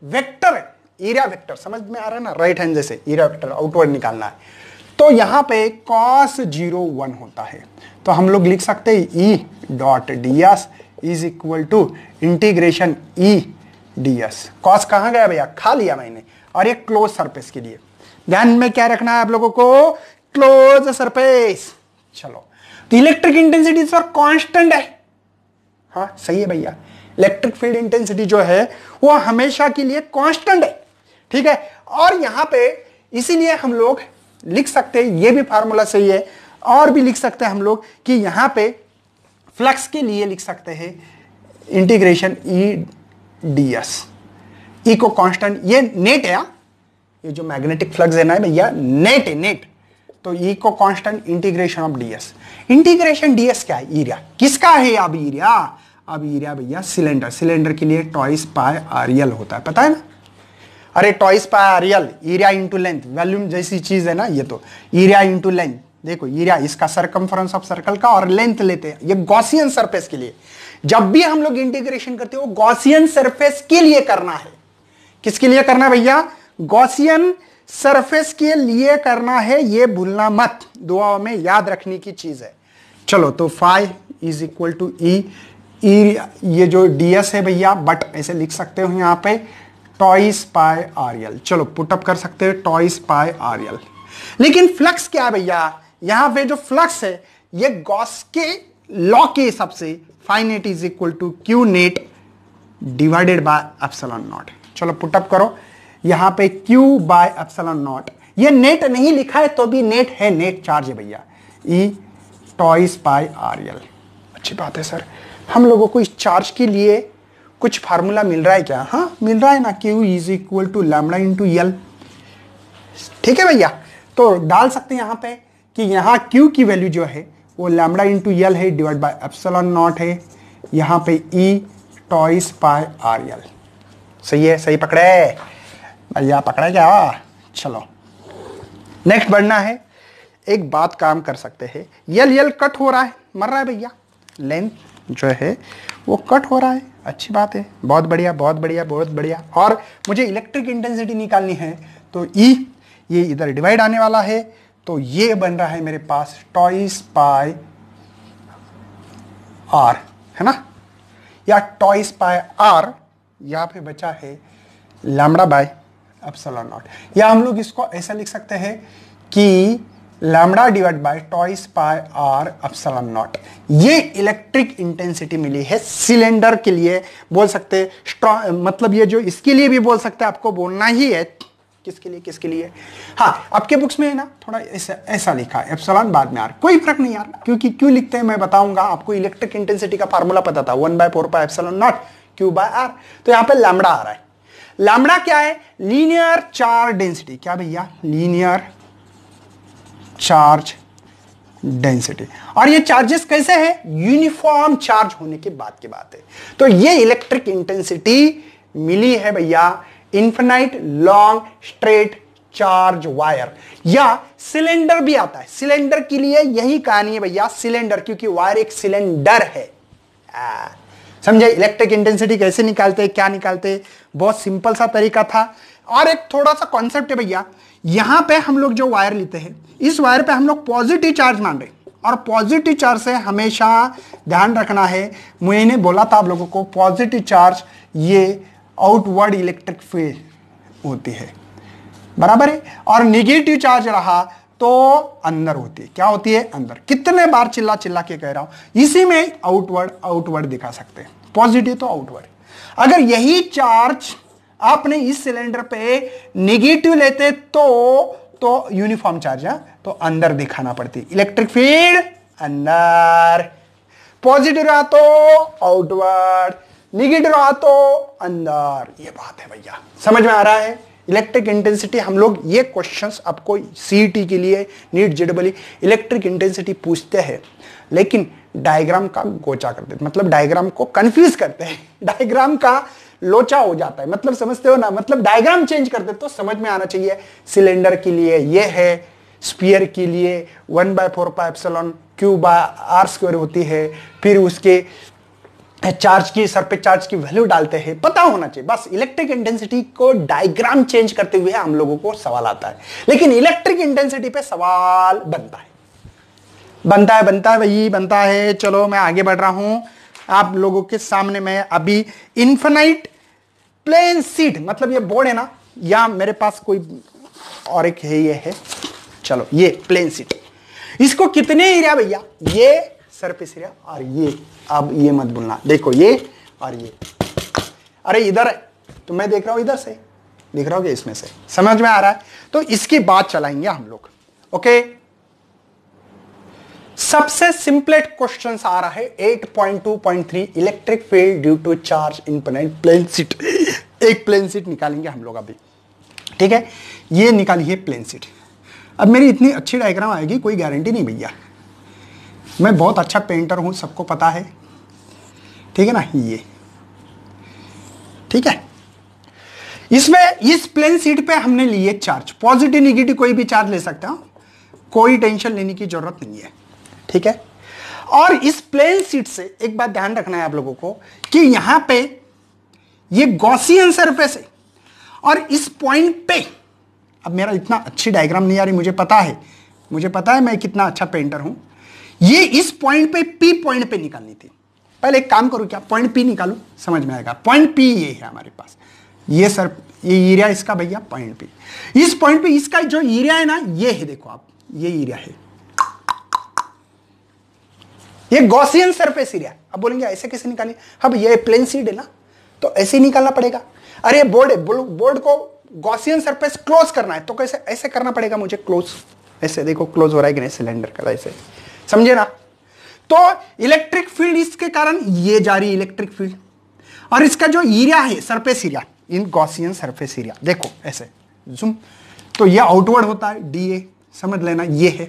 वेक्टर है, एरिया वेक्टर समझ में आ रहा है ना, राइट हैंड जैसे एरिया वेक्टर आउटवर्ड निकालना है, तो यहां पे cos 0 1 होता है। तो हम लोग लिख सकते हैं E dot D S is equal to integration E D S. Cos कहां गया भैया, खा लिया मैंने। और ये क्लोज सरफेस के लिए ध्यान में क्या रखना है आप लोगों को, क्लोज सरफेस। चलो, तो इलेक्ट्रिक इंटेंसिटी सर कांस्टेंट है, हाँ सही है भैया। इलेक्ट्रिक फील्ड इंटेंसिटी जो है वो हमेशा के लिए कांस्टेंट है, ठीक है। और यहां पे इसीलिए हम लोग लिख सकते हैं, ये भी फार्मूला सही है, और भी लिख सकते हैं हम लोग कि यहां पे फ्लक्स के लिए लिख सकते हैं इंटीग्रेशन ई डी एस, ई को कांस्टेंट, ये नेट है, ये जो मैग्नेटिक फ्लक्स है ना भैया नेट है, नेट। तो ई को constant integration of D S. Integration D S क्या है, एरिया किसका है, अब एरिया, अब एरिया भैया सिलेंडर, सिलेंडर के लिए टॉइस पाई आरियल होता है, पता है ना। अरे टॉइस पाई Areal, area into length, volume जैसी चीज है ना ये, तो एरिया इंटू लेंथ। देखो एरिया इसका सरकमफ्रेंस ऑफ सर्कल का, और लेंथ लेते हैं ये गॉसियन सरफेस के लिए। जब भी हम लोग इंटीग्रेशन करते हो गॉसियन सरफेस के लिए करना है। किसके लिए करना है भैया, गॉसियन सरफेस के लिए करना है, ये भूलना मत, दुआओं में याद रखने की चीज है। चलो, तो फाई इज इक्वल टू ई, ये जो ds है भैया, बट ऐसे लिख सकते हो यहां पे टॉइस पाई आरएल। चलो पुटअप कर सकते हो टॉइस पाई आरएल। लेकिन फ्लक्स क्या है भैया, यहां पे जो फ्लक्स है ये गॉस के लॉ के हिसाब से phi net is equal to Q net divided by epsilon naught. चलो पुटअप करो, यहां पे क्यू बाय एप्सिलॉन नॉट, ये नेट नहीं लिखा है तो भी नेट है, नेट चार्ज है भैया, ई टॉइस पाई आरएल। अच्छी बात है सर, हम लोगों को इस चार्ज के लिए कुछ फार्मूला मिल रहा है क्या, हाँ मिल रहा है ना, Q is equal to lambda into L. ठीक है भैया, तो डाल सकते हैं यहां पे कि यहां क्यू की वैल्यू जो है वो लैम्बडा इंटू यल है डिवाइड बाय एप्सिलॉन नॉट है, यहां पे ई टॉइस पाई आर एल। सही है, सही पकड़े भैया, पकड़ा क्या। चलो नेक्स्ट बढ़ना है, एक बात काम कर सकते हैं, यल कट हो रहा है, मर रहा है भैया, लेंथ जो है वो कट हो रहा है, अच्छी बात है, बहुत बढ़िया बहुत बढ़िया बहुत बढ़िया। और मुझे इलेक्ट्रिक इंटेंसिटी निकालनी है तो ई ये इधर डिवाइड आने वाला है, तो ये बन रहा है मेरे पास टॉइस पाई आर, है ना, या टॉइस पाई आर, यहां पे बचा है लैम्बडा बाय एप्सिलॉन नॉट, या हम लोग इसको ऐसा लिख सकते हैं कि lambda divide by twice pi R epsilon naught. ये इलेक्ट्रिक इंटेंसिटी मिली है सिलेंडर के लिए, बोल सकते स्ट्रॉन्ग, मतलब ये जो इसके लिए भी बोल सकते हैं, आपको बोलना ही है किसके लिए। हाँ, आपके बुक्स में है ना थोड़ा ऐसा लिखा है एप्सिलॉन बाद में आर, कोई फर्क नहीं यार, क्योंकि क्यों लिखते हैं मैं बताऊंगा आपको। इलेक्ट्रिक इंटेंसिटी का फार्मूला पता था 1/4 pi epsilon naught Q by R, तो यहां पे लैम्बडा आ रहा है। लैम्बडा क्या है? Linear charge density. क्या भैया? Linear charge density. और ये चार्जेस कैसे है? यूनिफॉर्म चार्ज होने के बाद की बात है। तो ये इलेक्ट्रिक इंटेंसिटी मिली है भैया infinite long straight charge wire, या सिलेंडर भी आता है। सिलेंडर के लिए यही कहानी है भैया, सिलेंडर, क्योंकि वायर एक सिलेंडर है। समझे इलेक्ट्रिक इंटेंसिटी कैसे निकालते हैं, क्या निकालते हैं? बहुत सिंपल सा तरीका था। और एक थोड़ा सा कॉन्सेप्ट है भैया, यहां पे हम लोग जो वायर लेते हैं, इस वायर पे हम लोग पॉजिटिव चार्ज मान रहे, और पॉजिटिव चार्ज से हमेशा ध्यान रखना है, मैंने बोला था आप लोगों को, पॉजिटिव चार्ज ये आउटवर्ड इलेक्ट्रिक फील्ड होती है, बराबर है, और नेगेटिव चार्ज रहा तो अंदर होती है। क्या होती है? अंदर। कितने बार चिल्ला चिल्ला के कह रहा हूं, इसी में आउटवर्ड दिखा सकते हैं, पॉजिटिव तो आउटवर्ड। अगर यही चार्ज आपने इस सिलेंडर पे नेगेटिव लेते तो यूनिफॉर्म चार्ज है, तो अंदर दिखाना पड़ती। इलेक्ट्रिक फील्ड अंदर, पॉजिटिव रहा तो आउटवर्ड, नेगेटिव रहा तो अंदर। ये बात है भैया, समझ में आ रहा है? इलेक्ट्रिक इंटेंसिटी हम लोग, ये क्वेश्चंस आपको सीईटी के लिए, नीट जेईई इलेक्ट्रिक इंटेंसिटी पूछते हैं, लेकिन डायग्राम का गोचा करते हैं, मतलब डायग्राम को कंफ्यूज करते हैं, डायग्राम का लोचा हो जाता है, मतलब समझते हो ना, मतलब डायग्राम चेंज करते तो समझ में आना चाहिए। सिलेंडर के लिए ये है, स्फीयर के लिए 1/4 pi epsilon Q by R square होती है, फिर उसके चार्ज की, सरफेस चार्ज की वैल्यू डालते हैं, पता होना चाहिए। बस इलेक्ट्रिक इंटेंसिटी को डायग्राम चेंज करते हुए हम लोगों को सवाल आता है, लेकिन इलेक्ट्रिक इंटेंसिटी पे सवाल बनता है भाई, बनता है। चलो मैं आगे बढ़ रहा हूं आप लोगों के सामने। मैं अभी इन्फिनाइट प्लेन शीट, मतलब ये बोर्ड है ना, या मेरे पास कोई और एक है, ये है, चलो ये प्लेन शीट, इसको कितने एरिया भैया? ये सरफेस एरिया, और ये, अब ये मत भूलना, देखो ये और ये, अरे इधर है तो मैं देख रहा हूं इधर से, दिख रहा हूं कि इसमें से, समझ में आ रहा है? तो इसकी बात चलाएंगे हम लोग। ओके, सबसे सिंपलेस्ट क्वेश्चन आ रहा है 8.2.3 electric field due to charge infinite plane sheet. एक प्लेन शीट निकालेंगे हम लोग अभी, ठीक है? ये निकालिए प्लेन शीट। अब मेरी इतनी अच्छी डायग्राम आएगी कोई गारंटी नहीं भैया, मैं बहुत अच्छा पेंटर हूं, सबको पता है, ठीक है ना? ये ठीक है। इसमें इस प्लेन शीट पे हमने लिए चार्ज, पॉजिटिव नेगेटिव कोई भी चार्ज ले सकते हो, कोई टेंशन लेने की जरूरत नहीं है, ठीक है? और इस प्लेन शीट से एक बात ध्यान रखना है आप लोगों को कि यहां पे ये गॉसियन सरफेस है, और इस पॉइंट पे, अब मेरा इतना अच्छी डायग्राम नहीं आ रही, मुझे पता है मैं कितना अच्छा पेंटर हूं। ये इस पॉइंट पे, पी पॉइंट पे निकालनी थी। पहले एक काम करूं क्या, पॉइंट पी निकालूं, समझ में आएगा। पॉइंट पी ये है हमारे पास, ये सर, ये एरिया इसका भैया पॉइंट पी। इस पॉइंट पे इसका जो एरिया है ना, ये है, देखो आप, ये एरिया है, ये गॉसियन सरफेस एरिया। अब बोलेंगे ऐसे कैसे निकालें? अब ये प्लेन शीट है ना, तो ऐसे ही निकालना पड़ेगा। अरे बोर्ड है, बोर्ड को गॉसियन सरफेस क्लोज करना है, तो कैसे? ऐसे करना पड़ेगा मुझे क्लोज, ऐसे देखो क्लोज हो रहा है कि नहीं सिलेंडर का, ऐसे, समझे ना? तो इलेक्ट्रिक फील्ड इसके कारण ये जा रही है इलेक्ट्रिक फील्ड, और इसका जो एरिया है surface area in Gaussian surface area, देखो ऐसे जूम, तो ये आउटवर्ड होता है डीए, समझ लेना, ये है।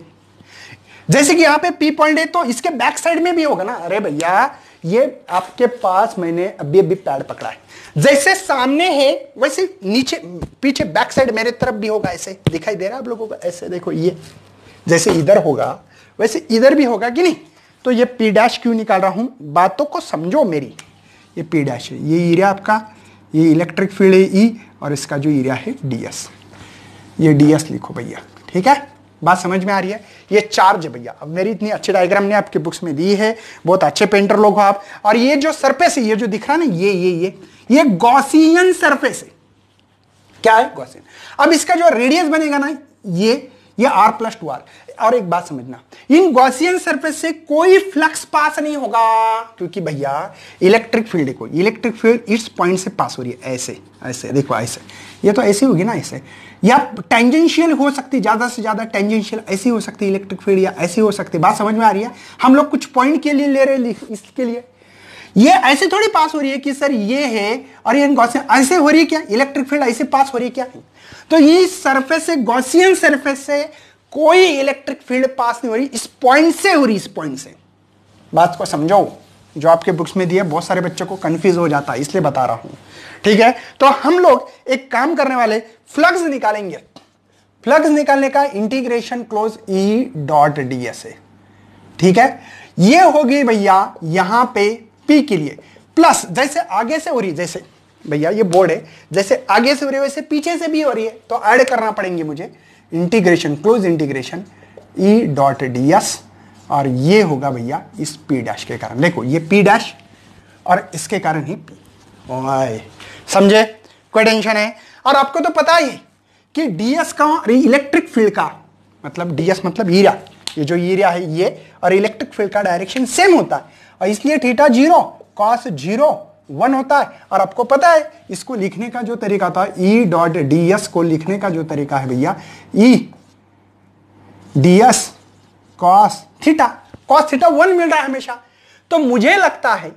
जैसे कि यहां पे पी पॉइंट है तो इसके बैक साइड में भी होगा ना। अरे भैया ये आपके पास मैंने अभी पैड पकड़ा है, जैसे सामने है वैसे नीचे पीछे बैक साइड मेरे तरफ भी होगा, ऐसे दिखाई दे रहा है आप लोगों को? ऐसे देखो, ये जैसे इधर होगा वैसे इधर भी होगा कि नहीं? तो ये पी डैश क्यों निकाल रहा हूं, बातों को समझो मेरी। ये पी डैश है, ये एरिया आपका, ये इलेक्ट्रिक फील्ड है ई, और इसका जो एरिया है डीएस, ये डीएस लिखो भैया, ठीक है? बात समझ में आ रही है? ये चार्ज है भैया। अब मेरी इतनी अच्छी डायग्राम ने आपके बुक्स में दी है, बहुत अच्छे पेंटर लोग हो आप। और ये जो सरफेस है, ये जो दिख रहा है ना, ये गॉसियन सरफेस है, क्या है? गॉसियन। अब इसका जो रेडियस बनेगा ना ये r प्लस 2r। और एक बात समझना, इन गॉसियन सरफेस से कोई फ्लक्स पास नहीं होगा, क्योंकि भैया इलेक्ट्रिक फील्ड देखो, इलेक्ट्रिक फील्ड इस पॉइंट से पास हो रही है, ऐसे ऐसे देखो, ऐसे, ये तो ऐसे होगी ना, ऐसे, या टेंजेंशियल हो सकती, ज्यादा से ज्यादा टेंजेंशियल ऐसी हो सकती है इलेक्ट्रिक फील्ड, या ऐसी हो सकती है। बात समझ में आ रही है? हम लोग कुछ पॉइंट के लिए ले रहे हैं, इसके लिए ये ऐसे थोड़ी पास हो रही है कि सर ये है और ये गॉसियन ऐसे हो रही है क्या? इलेक्ट्रिक फील्ड ऐसे पास हो रही है क्या? तो ये सरफेस से, गॉसियन सरफेस से कोई इलेक्ट्रिक फील्ड पास नहीं हो रही, इस पॉइंट से हो रही, इस पॉइंट से। बात को समझो, जो आपके बुक्स में दिया, बहुत सारे बच्चों को कंफ्यूज हो जाता है, इसलिए बता रहा हूं, ठीक है? तो हम लोग एक काम करने वाले, फ्लक्स निकालेंगे। फ्लक्स निकालने का इंटीग्रेशन क्लोज ई डॉट डी एस है, ठीक है? ये होगी भैया यहां पे P के लिए, प्लस जैसे आगे से हो रही है, जैसे भैया ये बोर्ड है, जैसे आगे से हो रही है वैसे पीछे से भी हो रही है, तो ऐड करना पड़ेंगे मुझे integration, close integration E dot D S, और ये होगा भैया इस P डैश के कारण। देखो ये P डैश और इसके कारण ही P। ओए समझे? कोई टेंशन है? और आपको तो पता ही कि ds का इलेक्ट्रिक फील्ड का मतलब, ds मतलब एरिया, ये जो एरिया है ये, और इलेक्ट्रिक फील्ड का डायरेक्शन सेम होता है, और इसलिए थीटा 0 cos 0 1 होता है। और आपको पता है इसको लिखने का जो तरीका था, E डॉट डी एस को लिखने का जो तरीका है भैया, E ds cos theta, cos theta 1 मिल रहा है हमेशा। तो मुझे लगता है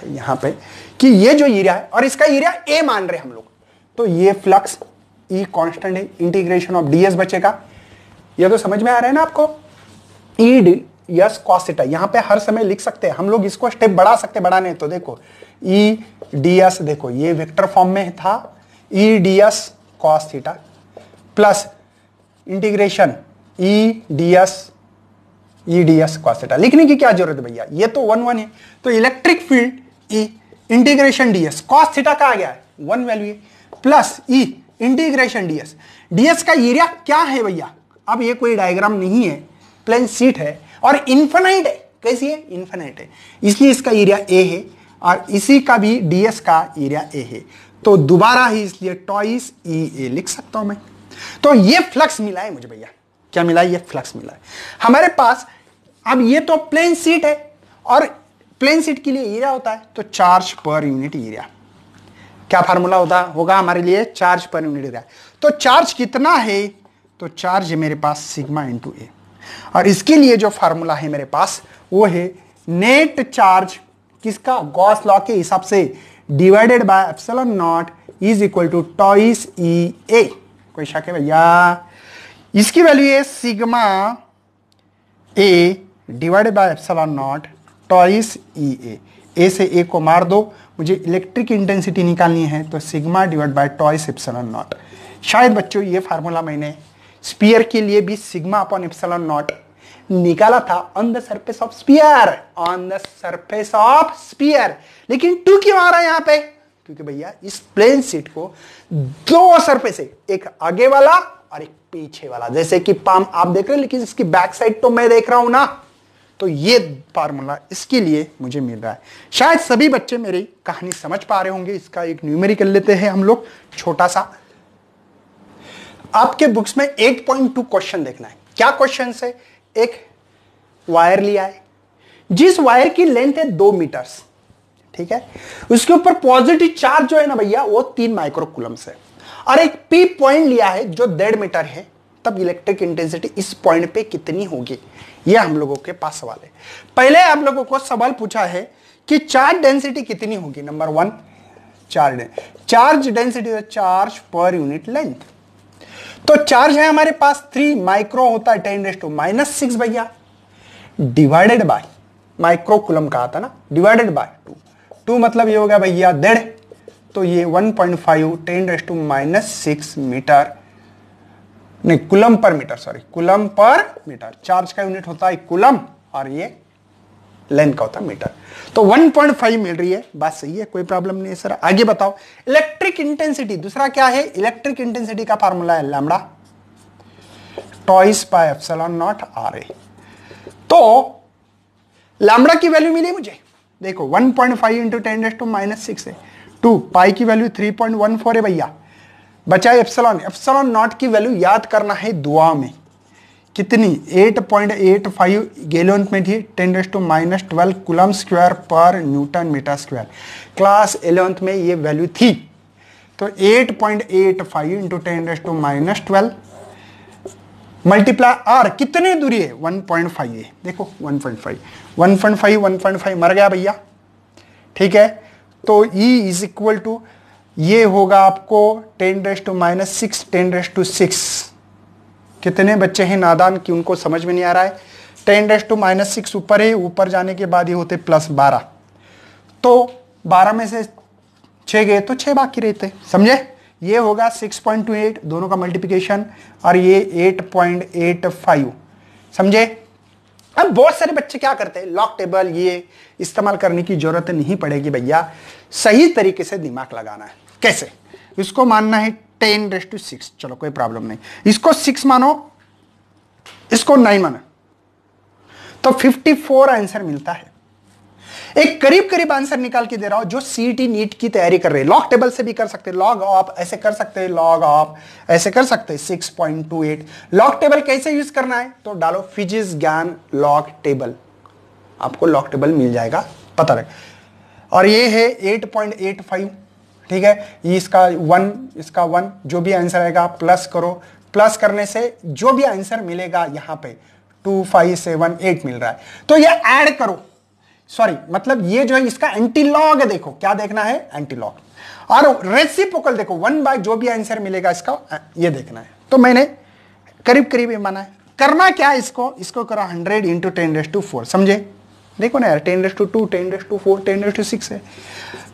यहां पे कि ये जो एरिया है, और इसका एरिया A मान रहे हम लोग, तो ये फ्लक्स E कांस्टेंट है, इंटीग्रेशन ऑफ ds बचेगा। ये तो समझ में आ रहा है ना आपको? E ds cos थीटा, यहां पे हर समय लिख सकते हैं हम लोग, इसको स्टेप बढ़ा सकते, बढ़ाने तो देखो E ds, देखो ये वेक्टर फॉर्म में था, E ds cos theta plus integration E ds cos theta. लिखने की क्या जरूरत है भैया, ये तो 1 1 है, तो electric field E integration ds cos theta का आ गया है 1 वैल्यू है, प्लस E इंटीग्रेशन ds का एरिया क्या है भैया? अब ये कोई डायग्राम नहीं है, प्लेन शीट है और इन्फिनाइट है। कैसी है? इन्फिनाइट है, इसलिए इसका एरिया A है, और इसी का भी ds का एरिया A है, तो दोबारा ही इसलिए टॉइस EA लिख सकता हूं मैं। तो ये फ्लक्स मिला है मुझे भैया। क्या मिला है? ये फ्लक्स मिला है हमारे पास। अब ये तो प्लेन शीट है, और प्लेन शीट के लिए एरिया होता है तो चार्ज पर यूनिट एरिया। क्या फार्मूला होगा हमारे लिए? Charge per unit area. तो चार्ज कितना है? तो चार्ज है मेरे पास सिग्मा इंटू ए, और इसके लिए जो फार्मूला है मेरे पास वो है नेट चार्ज, किसका? गॉस लॉ के हिसाब से, divided by epsilon naught is equal to twice E A. कोई शक है भैया? इसकी वैल्यू है sigma A divided by epsilon naught twice E A. A से ए को मार दो, मुझे इलेक्ट्रिक इंटेंसिटी निकालनी है, तो sigma divide by twice epsilon naught. शायद बच्चों ये फार्मूला मैंने स्पीयर के लिए भी सिग्मा अपॉन एप्सिलॉन नॉट निकाला था, on the surface of sphere, on the surface of sphere. लेकिन 2 क्यों आ रहा है यहां पे? क्योंकि भैया इस प्लेन शीट को 2 सरफेस है, एक आगे वाला और एक पीछे वाला, जैसे कि पाम आप देख रहे हैं, लेकिन इसकी बैक साइड तो मैं देख रहा हूं ना। तो ये फार्मूला इसके लिए मुझे मिल रहा है। शायद सभी बच्चे मेरी कहानी समझ पा रहे होंगे। इसका एक न्यूमेरिकल लेते हैं हम लोग, छोटा सा। आपके बुक्स में 8.2 क्वेश्चन देखना है। क्या क्वेश्चन है? एक वायर लिया है, जिस वायर की लेंथ है 2 मीटर्स, ठीक है? उसके ऊपर पॉजिटिव चार्ज जो है ना भैया वो 3 माइक्रोकूलम्स है, और एक पी पॉइंट लिया है जो 1.5 मीटर है, तब इलेक्ट्रिक इंटेंसिटी इस पॉइंट पे कितनी होगी? ये हम लोगों के पास सवाल है। पहले आप लोगों को सवाल पूछा है कि चार्ज डेंसिटी कितनी होगी। Number 1 charge density, charge per unit length. तो चार्ज है हमारे पास 3 माइक्रो होता है 10⁻⁻⁶ भैया, डिवाइडेड बाय माइक्रोकूलम कहा था ना, डिवाइडेड बाय 2 मतलब ये हो गया भैया 1.5, तो ये 1.5 10⁻⁻⁶ मीटर, नहीं coulomb per metre, sorry coulomb per metre. Charge का यूनिट होता है कूलम और ये लेंथ का होता है मीटर। तो 1.5 मिल रही है, बात सही है, कोई प्रॉब्लम नहीं है सर। आगे बताओ इलेक्ट्रिक इंटेंसिटी, दूसरा क्या है? इलेक्ट्रिक इंटेंसिटी का फार्मूला है lambda twice by epsilon naught R A. तो लैम्बडा की वैल्यू मिली मुझे, देखो 1.5 इंटू 10⁻⁻⁶ है, 2 पाई की वैल्यू 3.14 है भैया, बचा एप्सिलॉन। एप्सिलॉन नॉट की वैल्यू याद करना है दुआ में, कितनी 8.85 गैलन में थी, 10⁻⁻12 coulomb square per newton metre square. Class 11th में ये वैल्यू थी। तो 8.85 इंटू 10⁻12 मल्टीप्लाई आर, कितनी दूरी है 1.5 है, देखो 1.5 मर गया भैया, ठीक है। तो E इज इक्वल टू ये होगा आपको 10⁻6 10⁻6। कितने बच्चे हैं नादान कि उनको समझ में नहीं आ रहा है। 10⁻6 ऊपर है, ऊपर जाने के बाद ये होते +12, तो 12 में से 6 गए तो 6 बाकी रहते, समझे। ये होगा 6.28 दोनों का मल्टीप्लिकेशन, और ये 8.85, समझे। अब बहुत सारे बच्चे क्या करते हैं, लॉग टेबल ये इस्तेमाल करने की जरूरत नहीं पड़ेगी भैया, सही तरीके से दिमाग लगाना है। कैसे, इसको मानना है 10⁻6, चलो कोई प्रॉब्लम नहीं, इसको 6 मानो, इसको 9 मानो, तो 54 आंसर मिलता है। एक करीब करीब आंसर निकाल के दे रहा हूं जो सीईटी नीट की तैयारी कर रहे हैं। लॉग टेबल से भी कर सकते हैं, लॉग ऑफ ऐसे कर सकते हैं, लॉग ऑफ ऐसे कर सकते हैं 6.28। लॉग टेबल कैसे यूज करना है, तो डालो फिजिक्स ज्ञान लॉग टेबल, आपको लॉग टेबल मिल जाएगा, पता लगे। और ये है 8.85, ठीक है। ये इसका 1 जो भी आंसर आएगा प्लस करो, प्लस करने से जो भी आंसर मिलेगा यहां पे 2578 मिल रहा है, तो ये ऐड करो, सॉरी मतलब ये जो है इसका एंटीलॉग है, देखो क्या देखना है एंटीलॉग, और रेसिप्रोकल देखो 1 जो भी आंसर मिलेगा इसका ये देखना है। तो मैंने करीब करीब ये माना है। करना क्या है, इसको करो 100 इंटू 10⁻4, समझे। देखो ना यार 10⁻2 10⁻4 10⁻6 है,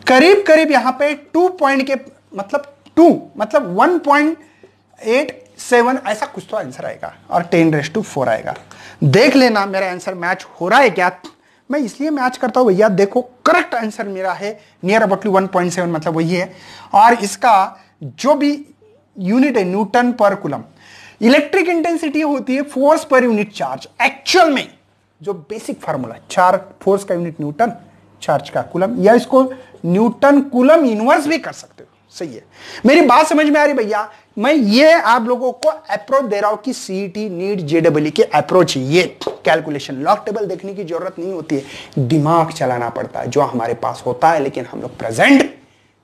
करीब करीब यहां पे 2 पॉइंट के मतलब 1.87 ऐसा कुछ तो आंसर आएगा, और 10⁻4 आएगा। देख लेना मेरा आंसर मैच हो रहा है क्या। मैं इसलिए मैच करता हूं भैया, देखो करेक्ट आंसर मेरा है नियर अबाउटली 1.7, मतलब वही है। और इसका जो भी यूनिट है न्यूटन पर कूलम। इलेक्ट्रिक इंटेंसिटी होती है force per unit charge. Actual में जो बेसिक फार्मूला, चार्ज फोर्स का यूनिट न्यूटन, चार्ज का कूलम, या इसको न्यूटन कूलम इनवर्स भी कर सकते हो, सही है। मेरी बात समझ में आ रही भैया। मैं ये आप लोगों को अप्रोच दे रहा हूं कि सीईटी नीट जेडब्ल्यू की अप्रोच है ये। कैलकुलेशन लॉग टेबल देखने की जरूरत नहीं होती है, दिमाग चलाना पड़ता है, जो हमारे पास होता है लेकिन हम लोग प्रेजेंट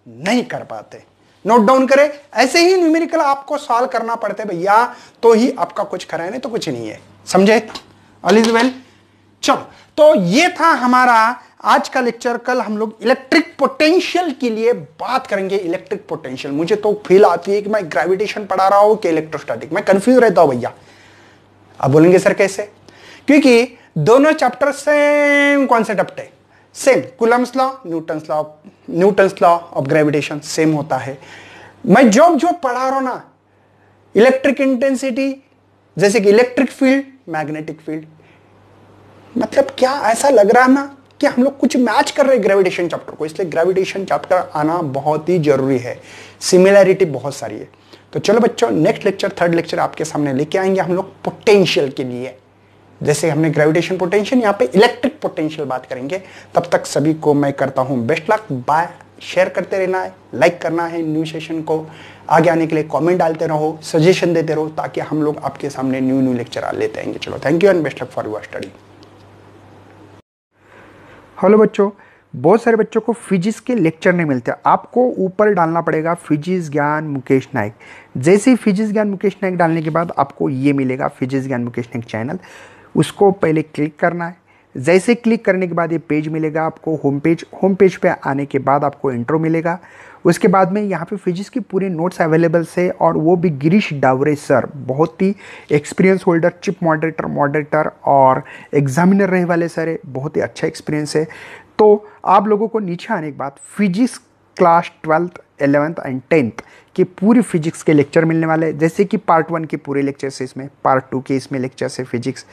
नहीं कर पाते। नोट डाउन करें, ऐसे ही न्यूमेरिकल आपको सॉल्व करना पड़ता है भैया, तो ही आपका कुछ खरा है, नहीं तो कुछ नहीं है, समझे। All is well. चलो, तो ये था हमारा आज का लेक्चर। कल हम लोग इलेक्ट्रिक पोटेंशियल के लिए बात करेंगे। इलेक्ट्रिक पोटेंशियल मुझे तो फील आती है कि मैं ग्रेविटेशन पढ़ा रहा हूं कि इलेक्ट्रोस्टैटिक, मैं कंफ्यूज रहता हूं भैया। अब बोलेंगे सर कैसे, क्योंकि दोनों चैप्टर सेम कॉन्सेप्ट है, same Coulomb's law Newton's law of gravitation same होता है। मैं जो पढ़ा रहा हूं ना, इलेक्ट्रिक इंटेंसिटी जैसे कि इलेक्ट्रिक फील्ड मैग्नेटिक फील्ड, मतलब क्या ऐसा लग रहा है ना कि हम लोग कुछ मैच कर रहे हैं ग्रेविटेशन चैप्टर को, इसलिए ग्रेविटेशन चैप्टर आना बहुत ही जरूरी है। सिमिलैरिटी बहुत सारी है। तो चलो बच्चों, नेक्स्ट लेक्चर थर्ड लेक्चर आपके सामने लेके आएंगे हम लोग पोटेंशियल के लिए। जैसे हमने ग्रेविटेशन पोटेंशियल, यहाँ पे इलेक्ट्रिक पोटेंशियल बात करेंगे। तब तक सभी को मैं करता हूं बेस्ट लक, बाय। शेयर करते रहना है, लाइक करना है, न्यू सेशन को आगे आने के लिए कमेंट डालते रहो, सजेशन देते रहो, ताकि हम लोग आपके सामने न्यू लेक्चर लेते आएंगे। चलो, thank you and best luck for your study. Hello बच्चों, बहुत सारे बच्चों को फिजिक्स के लेक्चर नहीं मिलते। आपको ऊपर डालना पड़ेगा फिजिक्स ज्ञान मुकेश नायक। जैसे ही फिजिक्स ज्ञान मुकेश नायक डालने के बाद आपको ये मिलेगा फिजिक्स ज्ञान मुकेश नायक चैनल, उसको पहले क्लिक करना है। जैसे क्लिक करने के बाद ये पेज मिलेगा आपको, होम पेज पे आने के बाद आपको इंट्रो मिलेगा। उसके बाद में यहाँ पे फिजिक्स की पूरी नोट्स अवेलेबल है, और वो भी गिरीश डावरे सर, बहुत ही एक्सपीरियंस होल्डर, चिप मॉडरेटर और एग्जामिनर रहे वाले सर है, बहुत ही अच्छा एक्सपीरियंस है। तो आप लोगों को नीचे आने के बाद physics class 12th 11th and 10th की पूरी फिजिक्स के लेक्चर मिलने वाले हैं। जैसे कि पार्ट 1 के पूरे लेक्चर्स है इसमें, पार्ट 2 के इसमें लेक्चर्स है फिजिक्स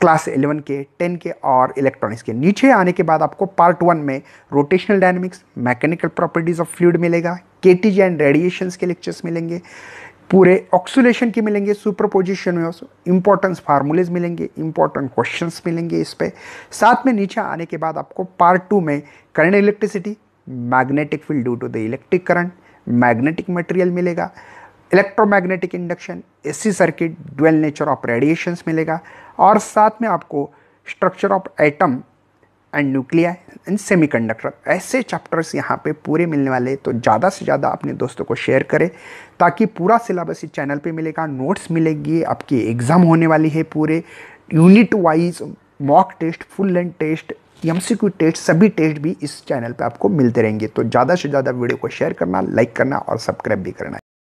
क्लास 11 के, 10 के और इलेक्ट्रॉनिक्स के। नीचे आने के बाद आपको पार्ट 1 में rotational dynamics, mechanical properties of fluid मिलेगा, केटीजी एंड रेडिएशंस के लेक्चर्स मिलेंगे, पूरे ऑक्सीलेशन के मिलेंगे, सुपरपोजिशन में इंपॉर्टेंस फार्मूलेज मिलेंगे, इंपॉर्टेंट क्वेश्चंस मिलेंगे इस पे। साथ में नीचे आने के बाद आपको पार्ट 2 में current electricity, magnetic field due to the electric current, magnetic material मिलेगा, electromagnetic induction, AC circuit, dual nature of radiations मिलेगा और साथ में आपको structure of atom and nuclei and semiconductor, ऐसे चैप्टर्स यहाँ पे पूरे मिलने वाले। तो ज़्यादा से ज़्यादा अपने दोस्तों को शेयर करें ताकि पूरा सिलेबस इस चैनल पे मिलेगा, नोट्स मिलेगी, आपकी एग्ज़ाम होने वाली है पूरे unit wise, mock test, full length test, MCQ test, सभी टेस्ट भी इस चैनल पे आपको मिलते रहेंगे। तो ज़्यादा से ज़्यादा वीडियो को शेयर करना, लाइक करना और सब्सक्राइब भी करना।